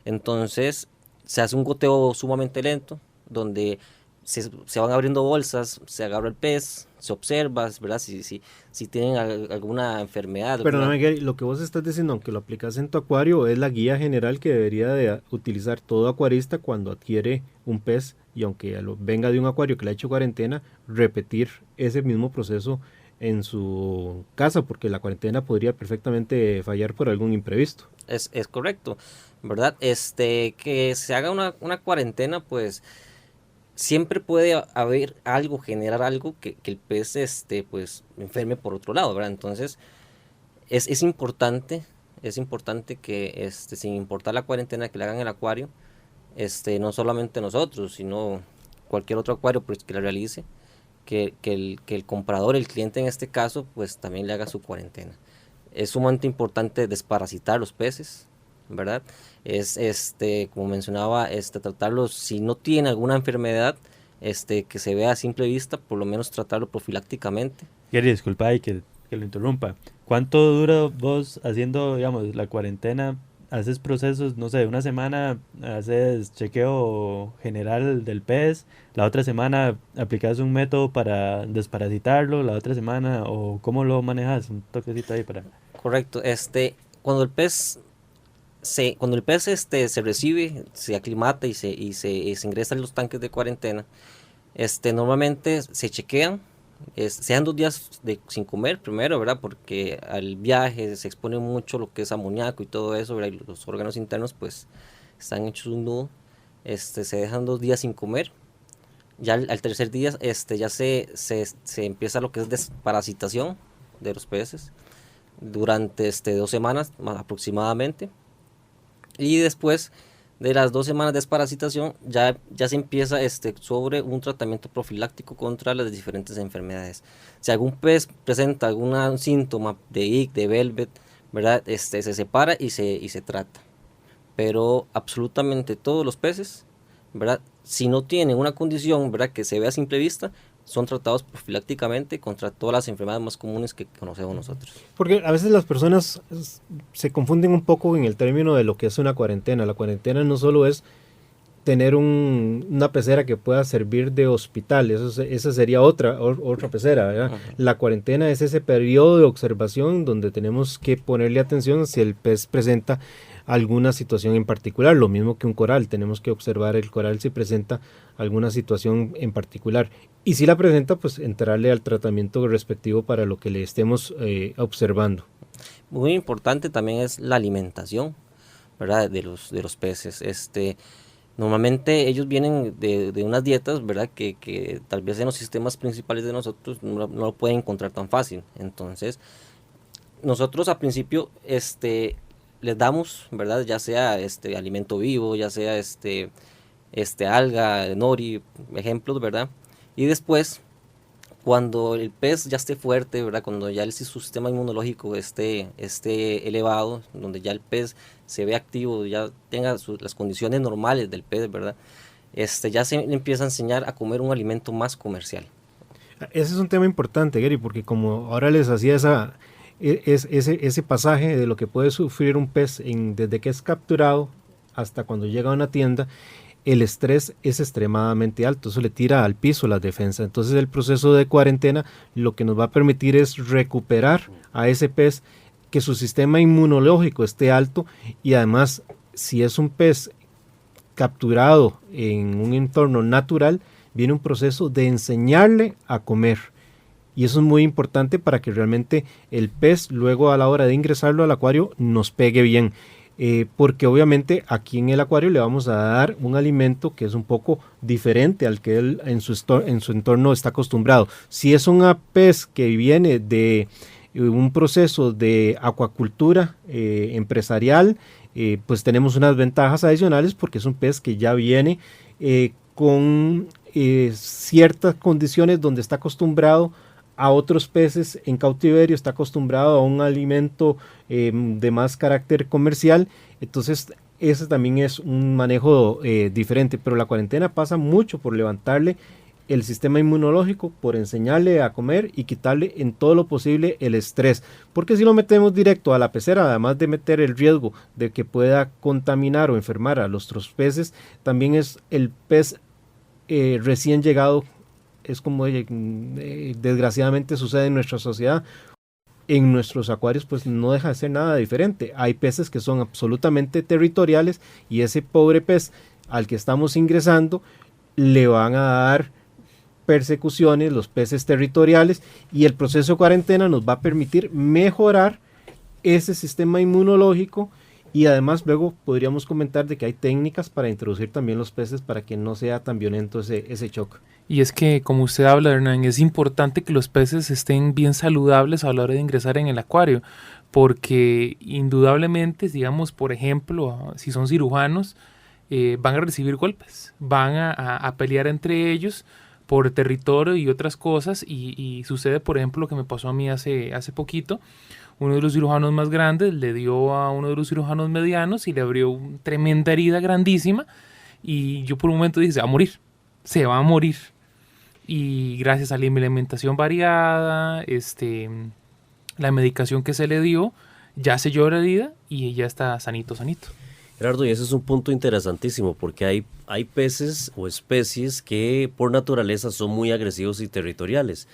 Entonces se hace un goteo sumamente lento donde se van abriendo bolsas, se agarra el pez, se observa, ¿verdad? Si tienen alguna enfermedad. Perdóname, Gary, lo que vos estás diciendo, aunque lo aplicas en tu acuario, es la guía general que debería de utilizar todo acuarista cuando adquiere un pez, y aunque venga de un acuario que le ha hecho cuarentena, repetir ese mismo proceso en su casa, porque la cuarentena podría perfectamente fallar por algún imprevisto. Es correcto, ¿verdad? Que se haga una cuarentena, pues siempre puede haber algo, generar algo que el pez pues enferme por otro lado, ¿verdad? Entonces es importante que sin importar la cuarentena que le hagan en el acuario, no solamente nosotros, sino cualquier otro acuario pues, que la realice, que el comprador, el cliente en este caso, pues también le haga su cuarentena. Es sumamente importante desparasitar los peces, ¿verdad? Como mencionaba, tratarlos, si no tiene alguna enfermedad, que se vea a simple vista, por lo menos tratarlo profilácticamente. Gary, disculpa y que lo interrumpa. ¿Cuánto dura vos haciendo, digamos, la cuarentena? ¿Haces procesos, no sé, una semana haces chequeo general del pez, la otra semana aplicas un método para desparasitarlo, la otra semana, o cómo lo manejas? Un toquecito ahí para... Correcto. Cuando el pez se recibe, se aclimata y se ingresa en los tanques de cuarentena, normalmente se chequean, sean 2 días sin comer primero, ¿verdad? Porque al viaje se expone mucho lo que es amoníaco y todo eso, ¿verdad? Y los órganos internos pues están hechos un nudo. Se dejan 2 días sin comer. Ya al tercer día ya se empieza lo que es desparasitación de los peces durante 2 semanas aproximadamente. Y después de las 2 semanas de desparasitación ya se empieza sobre un tratamiento profiláctico contra las diferentes enfermedades. Si algún pez presenta algún síntoma de IC, de Velvet, ¿verdad? Se separa y se trata. Pero absolutamente todos los peces, ¿verdad? Si no tienen una condición, ¿verdad?, que se vea a simple vista, son tratados profilácticamente contra todas las enfermedades más comunes que conocemos nosotros. Porque a veces las personas se confunden un poco en el término de lo que es una cuarentena. La cuarentena no solo es tener una pecera que pueda servir de hospital, esa sería otra pecera, ¿verdad? Uh-huh. La cuarentena es ese periodo de observación donde tenemos que ponerle atención si el pez presenta alguna situación en particular, lo mismo que un coral, tenemos que observar el coral si presenta alguna situación en particular, y si la presenta, pues entrarle al tratamiento respectivo para lo que le estemos observando. Muy importante también es la alimentación, ¿verdad?, de los peces. Normalmente ellos vienen de unas dietas, ¿verdad?, que tal vez en los sistemas principales de nosotros no lo pueden encontrar tan fácil. Entonces, nosotros al principio les damos, ¿verdad?, ya sea alimento vivo, ya sea alga, nori, ejemplos, ¿verdad? Y después, cuando el pez ya esté fuerte, ¿verdad?, cuando ya su sistema inmunológico esté elevado, donde ya el pez se ve activo, ya tenga las condiciones normales del pez, ¿verdad?, ya se le empieza a enseñar a comer un alimento más comercial. Ese es un tema importante, Gary, porque como ahora les hacía ese pasaje de lo que puede sufrir un pez desde que es capturado hasta cuando llega a una tienda, el estrés es extremadamente alto, eso le tira al piso las defensas. Entonces el proceso de cuarentena lo que nos va a permitir es recuperar a ese pez, que su sistema inmunológico esté alto, y además si es un pez capturado en un entorno natural, viene un proceso de enseñarle a comer. Y eso es muy importante para que realmente el pez luego a la hora de ingresarlo al acuario nos pegue bien. porque obviamente aquí en el acuario le vamos a dar un alimento que es un poco diferente al que él en su entorno está acostumbrado. Si es un pez que viene de un proceso de acuacultura empresarial, pues tenemos unas ventajas adicionales porque es un pez que ya viene con ciertas condiciones donde está acostumbrado a otros peces en cautiverio, está acostumbrado a un alimento de más carácter comercial, entonces ese también es un manejo diferente, pero la cuarentena pasa mucho por levantarle el sistema inmunológico, por enseñarle a comer y quitarle en todo lo posible el estrés, porque si lo metemos directo a la pecera, además de meter el riesgo de que pueda contaminar o enfermar a los otros peces, también es el pez recién llegado. Es como desgraciadamente sucede en nuestra sociedad. En nuestros acuarios pues no deja de ser nada diferente. Hay peces que son absolutamente territoriales y ese pobre pez al que estamos ingresando le van a dar persecuciones, los peces territoriales, y el proceso de cuarentena nos va a permitir mejorar ese sistema inmunológico. Y además luego podríamos comentar de que hay técnicas para introducir también los peces para que no sea tan violento ese choque. Y es que, como usted habla, Hernán, es importante que los peces estén bien saludables a la hora de ingresar en el acuario, porque indudablemente, digamos, por ejemplo, si son cirujanos, van a recibir golpes, van a pelear entre ellos por territorio y otras cosas, y sucede, por ejemplo, lo que me pasó a mí hace poquito. Uno de los cirujanos más grandes le dio a uno de los cirujanos medianos y le abrió una tremenda herida grandísima, y yo por un momento dije, se va a morir. Y gracias a la alimentación variada, la medicación que se le dio, ya selló la herida y ya está sanito. Gerardo, y ese es un punto interesantísimo porque hay peces o especies que por naturaleza son muy agresivos y territoriales,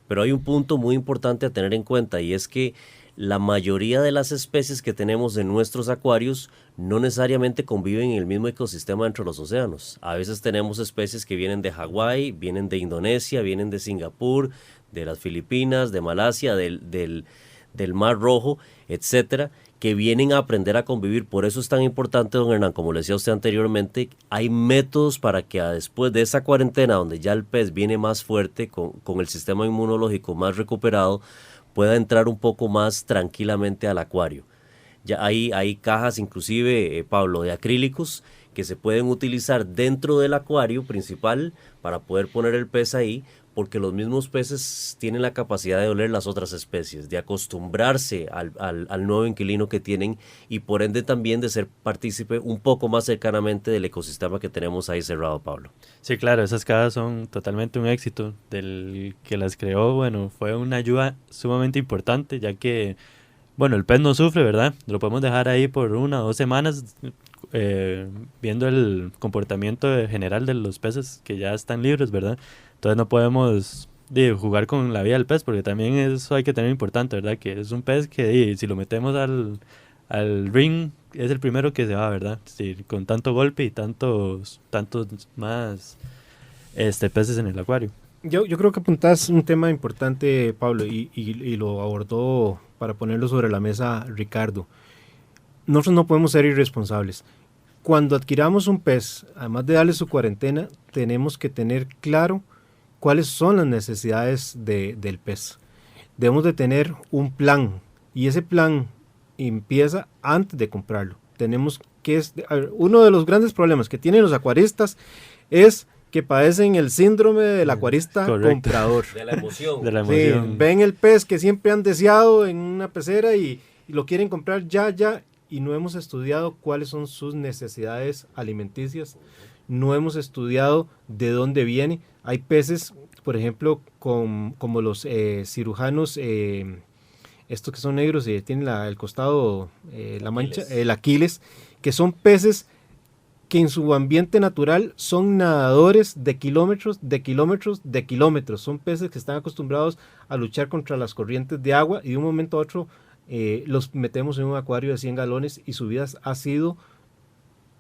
pero hay un punto muy importante a tener en cuenta, y es que la mayoría de las especies que tenemos en nuestros acuarios no necesariamente conviven en el mismo ecosistema dentro de los océanos. A veces tenemos especies que vienen de Hawái, vienen de Indonesia, vienen de Singapur, de las Filipinas, de Malasia, del Mar Rojo, etcétera, que vienen a aprender a convivir. Por eso es tan importante, don Hernán, como le decía usted anteriormente, hay métodos para que después de esa cuarentena, donde ya el pez viene más fuerte, con el sistema inmunológico más recuperado, pueda entrar un poco más tranquilamente al acuario. Ya hay cajas inclusive, Pablo, de acrílicos que se pueden utilizar dentro del acuario principal para poder poner el pez ahí, porque los mismos peces tienen la capacidad de oler las otras especies, de acostumbrarse al nuevo inquilino que tienen, y por ende también de ser partícipe un poco más cercanamente del ecosistema que tenemos ahí cerrado, Pablo. Sí, claro, esas cajas son totalmente un éxito. Del que las creó, bueno, fue una ayuda sumamente importante, ya que, bueno, el pez no sufre, ¿verdad? Lo podemos dejar ahí por 1 o 2 semanas viendo el comportamiento general de los peces que ya están libres, ¿verdad? Entonces no podemos jugar con la vida del pez, porque también eso hay que tener importante, ¿verdad? Que es un pez que si lo metemos al ring es el primero que se va, ¿verdad? Sí, con tanto golpe y tantos más peces en el acuario. Yo creo que apuntás un tema importante, Pablo, y lo abordó para ponerlo sobre la mesa Ricardo. Nosotros no podemos ser irresponsables. Cuando adquiramos un pez, además de darle su cuarentena, tenemos que tener claro cuáles son las necesidades del pez. Debemos de tener un plan, y ese plan empieza antes de comprarlo. Tenemos que uno de los grandes problemas que tienen los acuaristas es que padecen el síndrome del acuarista comprador. De la emoción. De la emoción. Sí, ven el pez que siempre han deseado en una pecera y lo quieren comprar ya, y no hemos estudiado cuáles son sus necesidades alimenticias, no hemos estudiado de dónde viene. Hay peces, por ejemplo, como los cirujanos, estos que son negros y tienen el costado, la mancha, el Aquiles, que son peces que en su ambiente natural son nadadores de kilómetros, son peces que están acostumbrados a luchar contra las corrientes de agua, y de un momento a otro los metemos en un acuario de 100 galones y su vida ha sido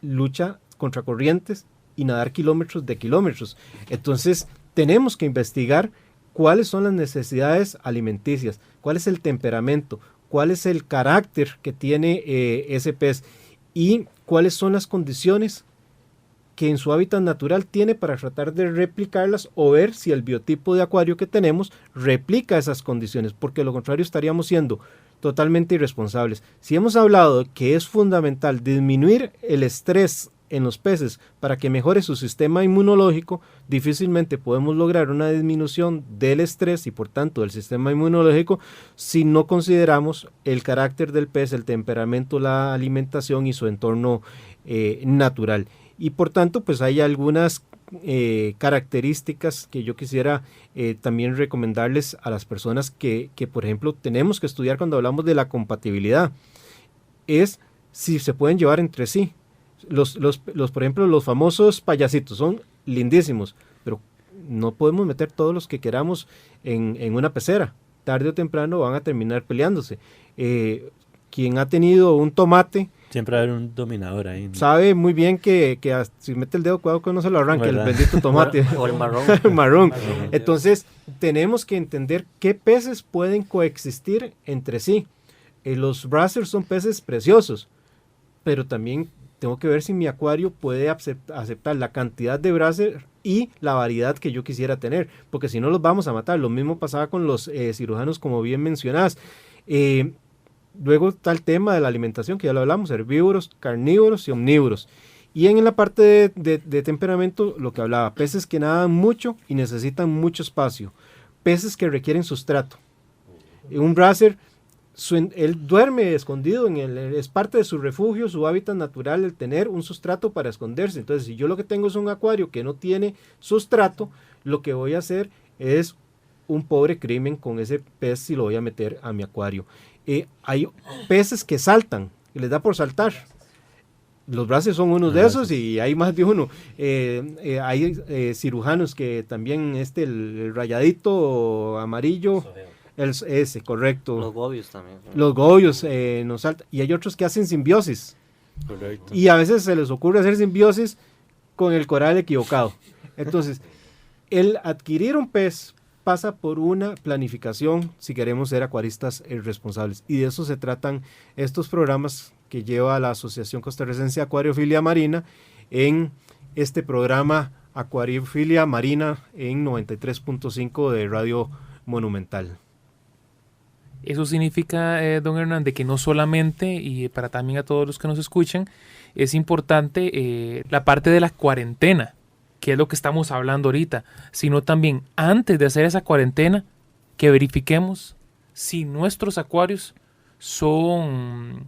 lucha contra corrientes y nadar kilómetros. Entonces tenemos que investigar cuáles son las necesidades alimenticias, cuál es el temperamento, cuál es el carácter que tiene ese pez, y cuáles son las condiciones que en su hábitat natural tiene para tratar de replicarlas o ver si el biotipo de acuario que tenemos replica esas condiciones, porque de lo contrario estaríamos siendo totalmente irresponsables. Si hemos hablado que es fundamental disminuir el estrés en los peces para que mejore su sistema inmunológico, difícilmente podemos lograr una disminución del estrés y por tanto del sistema inmunológico si no consideramos el carácter del pez, el temperamento, la alimentación y su entorno natural. Y por tanto, pues hay algunas características que yo quisiera también recomendarles a las personas que, por ejemplo, tenemos que estudiar cuando hablamos de la compatibilidad. Es si se pueden llevar entre sí. Por ejemplo, los famosos payasitos son lindísimos, pero no podemos meter todos los que queramos en una pecera. Tarde o temprano van a terminar peleándose. Quien ha tenido un tomate, siempre va a haber un dominador ahí, ¿no? Sabe muy bien que si mete el dedo, cuidado que no se lo arranque, ¿verdad? El bendito tomate. O el marrón. Marrón. Entonces, tenemos que entender qué peces pueden coexistir entre sí. Los brassers son peces preciosos, pero también tengo que ver si mi acuario puede aceptar la cantidad de brasser y la variedad que yo quisiera tener, porque si no los vamos a matar. Lo mismo pasaba con los cirujanos, como bien mencionás. Luego está el tema de la alimentación, que ya lo hablamos, herbívoros, carnívoros y omnívoros. Y en la parte de temperamento, lo que hablaba, peces que nadan mucho y necesitan mucho espacio, peces que requieren sustrato. Un brasser, él duerme escondido, es parte de su refugio, su hábitat natural, el tener un sustrato para esconderse. Entonces, si yo lo que tengo es un acuario que no tiene sustrato, lo que voy a hacer es un pobre crimen con ese pez si lo voy a meter a mi acuario. Hay peces que saltan, y les da por saltar. Los braces son unos de esos y hay más de uno. Hay cirujanos que también, el rayadito amarillo, ese, correcto. Los gobios también. Los gobios nos saltan. Y hay otros que hacen simbiosis. Correcto. Y a veces se les ocurre hacer simbiosis con el coral equivocado. Entonces, el adquirir un pez pasa por una planificación si queremos ser acuaristas responsables. Y de eso se tratan estos programas que lleva la Asociación Costarricense de Acuariofilia Marina en este programa Acuariofilia Marina en 93.5 de Radio Monumental. Eso significa, don Hernán, de que no solamente, y para también a todos los que nos escuchan, es importante la parte de la cuarentena, que es lo que estamos hablando ahorita, sino también antes de hacer esa cuarentena, que verifiquemos si nuestros acuarios son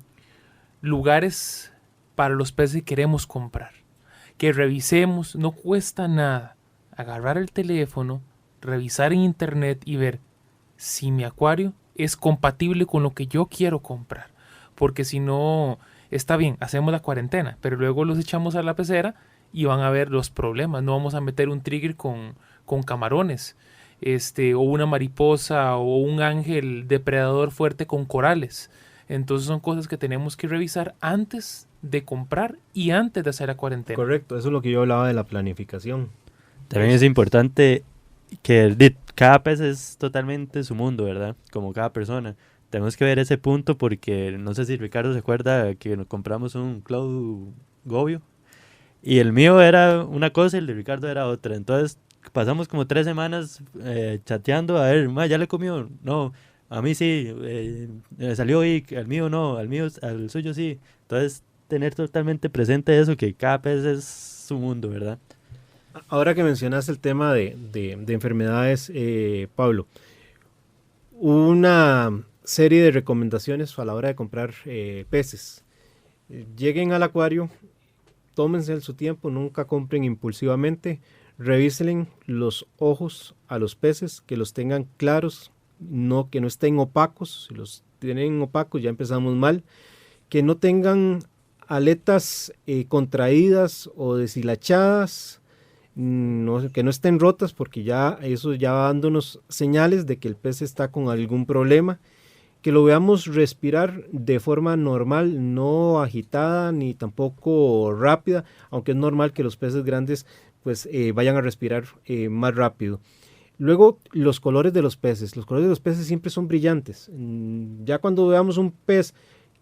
lugares para los peces que queremos comprar. Que revisemos, no cuesta nada, agarrar el teléfono, revisar en internet y ver si mi acuario es compatible con lo que yo quiero comprar. Porque si no, está bien, hacemos la cuarentena, pero luego los echamos a la pecera y van a ver los problemas. No vamos a meter un trigger con camarones, o una mariposa o un ángel depredador fuerte con corales. Entonces son cosas que tenemos que revisar antes de comprar y antes de hacer la cuarentena. Correcto, eso es lo que yo hablaba de la planificación. También es importante que cada pez es totalmente su mundo, ¿verdad? Como cada persona. Tenemos que ver ese punto porque no sé si Ricardo se acuerda que nos compramos un Cloud Gobio y el mío era una cosa y el de Ricardo era otra. Entonces pasamos como 3 semanas chateando a ver, ¿ya le comió? No, a mí sí, salió y al mío no, al suyo sí. Entonces tener totalmente presente eso, que cada pez es su mundo, ¿verdad? Ahora que mencionas el tema de enfermedades, Pablo, una serie de recomendaciones a la hora de comprar peces. Lleguen al acuario, tómense su tiempo, nunca compren impulsivamente, revisen los ojos a los peces, que los tengan claros, que no estén opacos. Si los tienen opacos ya empezamos mal, que no tengan aletas contraídas o deshilachadas, que no estén rotas, porque ya eso ya va dándonos señales de que el pez está con algún problema, que lo veamos respirar de forma normal, no agitada ni tampoco rápida, aunque es normal que los peces grandes pues vayan a respirar más rápido. Luego, los colores de los peces. Los colores de los peces siempre son brillantes. Ya cuando veamos un pez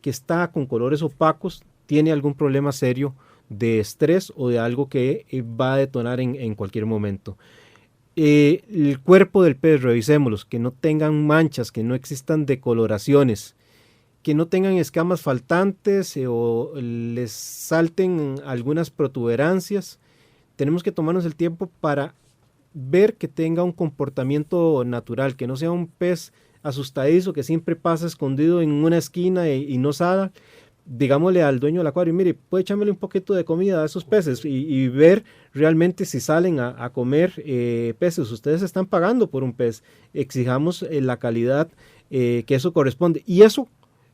que está con colores opacos, tiene algún problema serio de estrés o de algo que va a detonar en cualquier momento. El cuerpo del pez, revisémoslos, que no tengan manchas, que no existan decoloraciones, que no tengan escamas faltantes o les salten algunas protuberancias. Tenemos que tomarnos el tiempo para ver que tenga un comportamiento natural, que no sea un pez asustadizo que siempre pasa escondido en una esquina y no sale. Digámosle al dueño del acuario, mire, puede echarme un poquito de comida a esos peces y ver realmente si salen a comer peces. Ustedes están pagando por un pez, exijamos la calidad que eso corresponde. Y eso,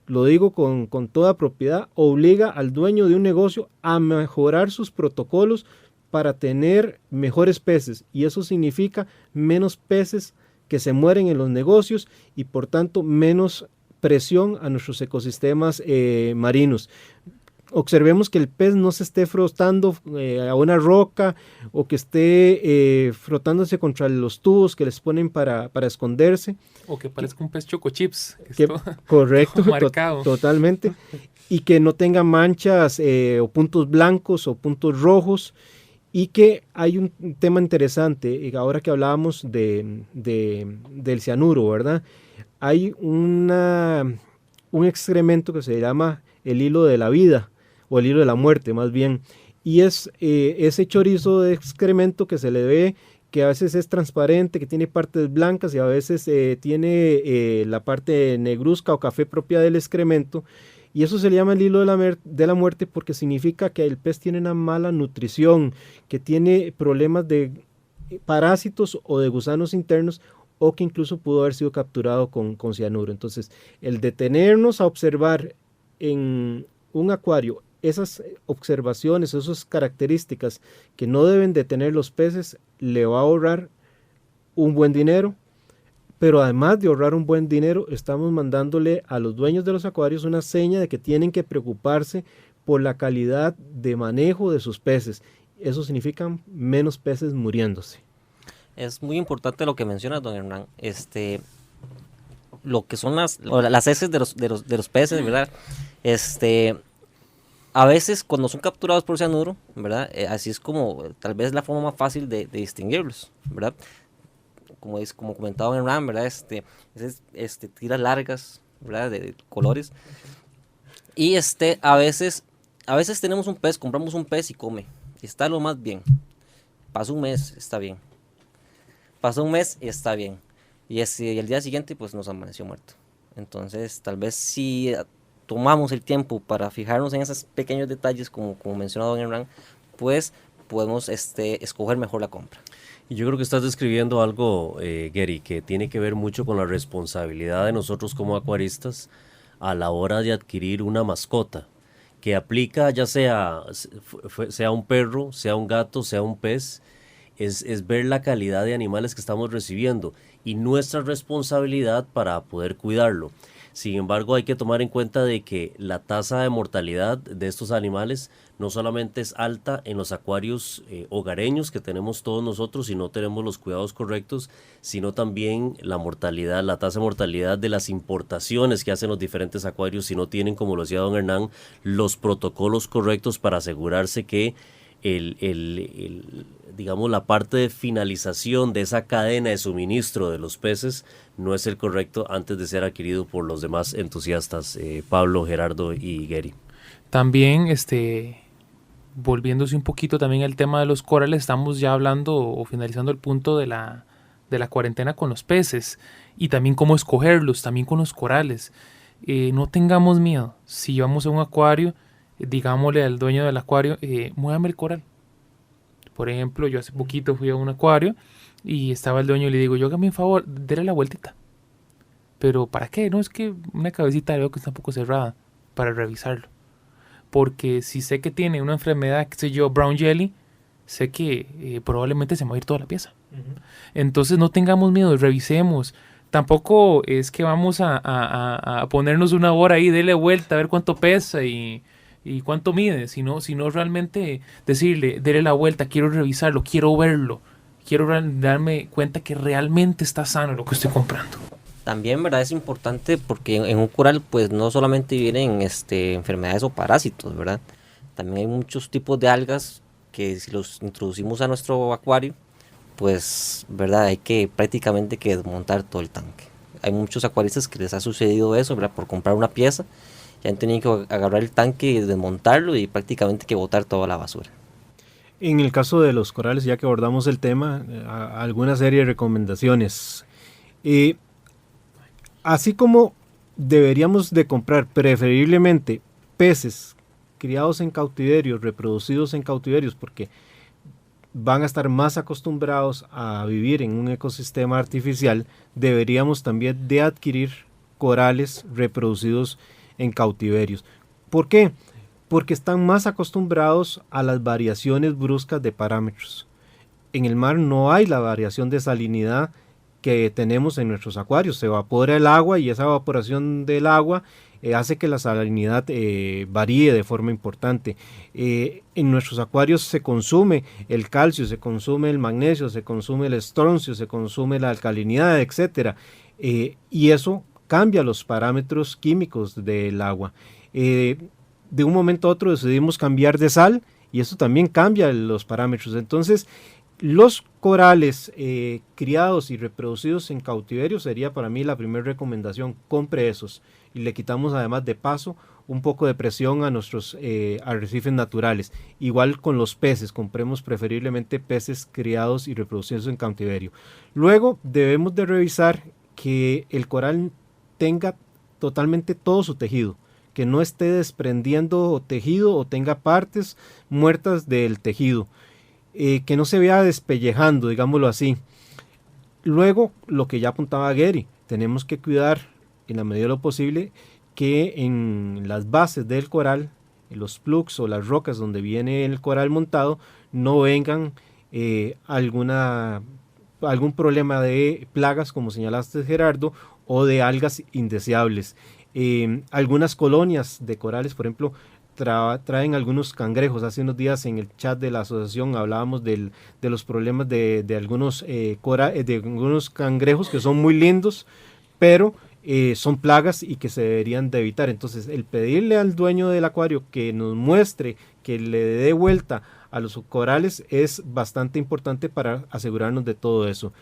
lo digo con toda propiedad, obliga al dueño de un negocio a mejorar sus protocolos para tener mejores peces. Y eso significa menos peces que se mueren en los negocios y por tanto menos presión a nuestros ecosistemas marinos. Observemos que el pez no se esté frotando a una roca o que esté frotándose contra los tubos que les ponen para esconderse. O que parezca un pez choco chips. Correcto, marcado. Totalmente. Y que no tenga manchas o puntos blancos o puntos rojos. Y que hay un tema interesante, ahora que hablábamos del cianuro, ¿verdad? Hay un excremento que se llama el hilo de la vida, o el hilo de la muerte más bien, y es ese chorizo de excremento que se le ve, que a veces es transparente, que tiene partes blancas y a veces tiene la parte negruzca o café propia del excremento, y eso se le llama el hilo de la muerte porque significa que el pez tiene una mala nutrición, que tiene problemas de parásitos o de gusanos internos, o que incluso pudo haber sido capturado con cianuro. Entonces, el detenernos a observar en un acuario esas observaciones, esas características que no deben de tener los peces, le va a ahorrar un buen dinero, pero además de ahorrar un buen dinero, estamos mandándole a los dueños de los acuarios una seña de que tienen que preocuparse por la calidad de manejo de sus peces. Eso significa menos peces muriéndose. Es muy importante lo que menciona don Hernán, lo que son las heces de los peces, ¿verdad? A veces cuando son capturados por cianuro, ¿verdad? Así es como tal vez la forma más fácil de distinguirlos, ¿verdad? Como comentaba don Hernán, ¿verdad? Tiras largas, ¿verdad? De colores. Y a veces tenemos un pez, compramos un pez y come, y está lo más bien. Pasa un mes, está bien. Pasa un mes y está bien. Y el día siguiente pues nos amaneció muerto. Entonces tal vez si tomamos el tiempo para fijarnos en esos pequeños detalles como mencionó don Hernán, pues podemos escoger mejor la compra. Y yo creo que estás describiendo algo, Gary, que tiene que ver mucho con la responsabilidad de nosotros como acuaristas a la hora de adquirir una mascota, que aplica ya sea un perro, sea un gato, sea un pez. Es ver la calidad de animales que estamos recibiendo y nuestra responsabilidad para poder cuidarlo. Sin embargo, hay que tomar en cuenta de que la tasa de mortalidad de estos animales no solamente es alta en los acuarios hogareños que tenemos todos nosotros si no tenemos los cuidados correctos, sino también la tasa de mortalidad de las importaciones que hacen los diferentes acuarios si no tienen, como lo decía don Hernán, los protocolos correctos para asegurarse que digamos, la parte de finalización de esa cadena de suministro de los peces no es el correcto antes de ser adquirido por los demás entusiastas, Pablo, Gerardo y Gary. También, volviéndose un poquito también al tema de los corales, estamos ya hablando o finalizando el punto de la cuarentena con los peces y también cómo escogerlos, también con los corales. No tengamos miedo, si vamos a un acuario, digámosle al dueño del acuario, muévame el coral. Por ejemplo, yo hace poquito fui a un acuario y estaba el dueño y le digo, yo hágame un favor, déle la vueltita. Pero ¿para qué? No, es que una cabecita veo que está un poco cerrada para revisarlo. Porque si sé que tiene una enfermedad, qué sé yo, brown jelly, sé que probablemente se me va a ir toda la pieza. Entonces no tengamos miedo, revisemos. Tampoco es que vamos a ponernos una hora ahí, dele vuelta, a ver cuánto pesa y cuánto mide, sino realmente decirle, dele la vuelta, quiero revisarlo, quiero verlo, quiero darme cuenta que realmente está sano lo que estoy comprando. También, ¿verdad? Es importante porque en un coral pues no solamente vienen enfermedades o parásitos, ¿verdad? También hay muchos tipos de algas que si los introducimos a nuestro acuario, pues, ¿verdad? Hay que prácticamente que desmontar todo el tanque. Hay muchos acuaristas que les ha sucedido eso, ¿verdad? Por comprar una pieza, ya han tenido que agarrar el tanque y desmontarlo y prácticamente que botar toda la basura. En el caso de los corales, ya que abordamos el tema, alguna serie de recomendaciones. Así como deberíamos de comprar preferiblemente peces criados en cautiverios, reproducidos en cautiverios, porque van a estar más acostumbrados a vivir en un ecosistema artificial, deberíamos también de adquirir corales reproducidos en cautiverios. ¿Por qué? Porque están más acostumbrados a las variaciones bruscas de parámetros. En el mar no hay la variación de salinidad que tenemos en nuestros acuarios. Se evapora el agua y esa evaporación del agua hace que la salinidad varíe de forma importante. En nuestros acuarios se consume el calcio, se consume el magnesio, se consume el estroncio, se consume la alcalinidad, etc. Y eso cambia los parámetros químicos del agua. De un momento a otro decidimos cambiar de sal y eso también cambia los parámetros. Entonces, los corales criados y reproducidos en cautiverio sería para mí la primera recomendación. Compre esos y le quitamos además de paso un poco de presión a nuestros arrecifes naturales. Igual con los peces, compremos preferiblemente peces criados y reproducidos en cautiverio. Luego debemos de revisar que el coral tenga totalmente todo su tejido, que no esté desprendiendo tejido o tenga partes muertas del tejido. Que no se vea despellejando, digámoslo así. Luego, lo que ya apuntaba Gary, tenemos que cuidar en la medida de lo posible que en las bases del coral, en los plugs o las rocas donde viene el coral montado, no vengan algún problema de plagas, como señalaste, Gerardo, o de algas indeseables. Algunas colonias de corales, por ejemplo, traen algunos cangrejos. Hace unos días en el chat de la asociación hablábamos de los problemas de algunos cangrejos que son muy lindos, pero son plagas y que se deberían de evitar. Entonces, el pedirle al dueño del acuario que nos muestre, que le dé vuelta a los corales es bastante importante para asegurarnos de todo eso.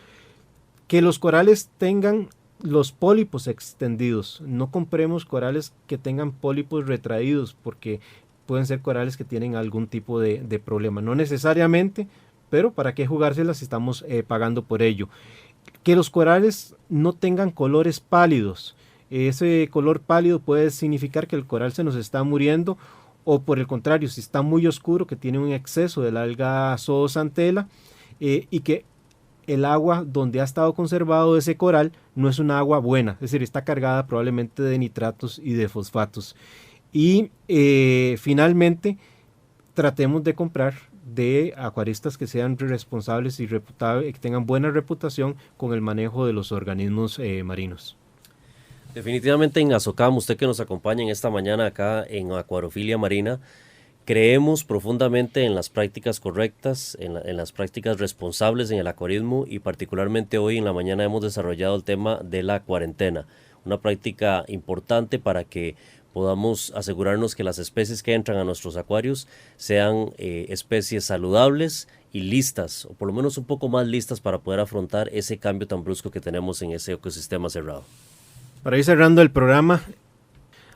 Que los corales tengan los pólipos extendidos. No compremos corales que tengan pólipos retraídos porque pueden ser corales que tienen algún tipo de problema. No necesariamente, pero ¿para qué jugárselas si estamos pagando por ello? Que los corales no tengan colores pálidos. Ese color pálido puede significar que el coral se nos está muriendo, o por el contrario, si está muy oscuro, que tiene un exceso de la alga zooxanthella y que el agua donde ha estado conservado ese coral no es una agua buena, es decir, está cargada probablemente de nitratos y de fosfatos. Y finalmente, tratemos de comprar de acuaristas que sean responsables y que tengan buena reputación con el manejo de los organismos marinos. Definitivamente en Azocam, usted que nos acompaña en esta mañana acá en Acuariofilia Marina, creemos profundamente en las prácticas correctas, en las prácticas responsables en el acuarismo, y particularmente hoy en la mañana hemos desarrollado el tema de la cuarentena, una práctica importante para que podamos asegurarnos que las especies que entran a nuestros acuarios sean especies saludables y listas, o por lo menos un poco más listas para poder afrontar ese cambio tan brusco que tenemos en ese ecosistema cerrado. Para ir cerrando el programa,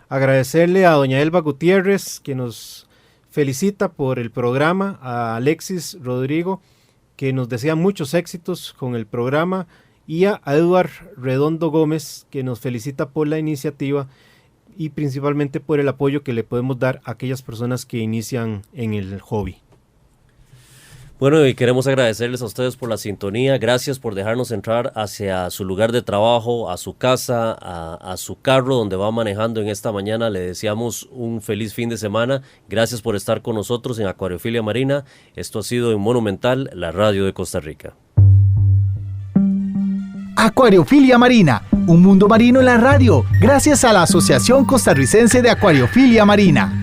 agradecerle a doña Elba Gutiérrez, que nos felicita por el programa, a Alexis Rodrigo, que nos desea muchos éxitos con el programa, y a Eduard Redondo Gómez, que nos felicita por la iniciativa y principalmente por el apoyo que le podemos dar a aquellas personas que inician en el hobby. Bueno, y queremos agradecerles a ustedes por la sintonía. Gracias por dejarnos entrar hacia su lugar de trabajo, a su casa, a su carro donde va manejando en esta mañana. Le deseamos un feliz fin de semana. Gracias por estar con nosotros en Acuariofilia Marina. Esto ha sido en Monumental, la radio de Costa Rica. Acuariofilia Marina, un mundo marino en la radio, gracias a la Asociación Costarricense de Acuariofilia Marina.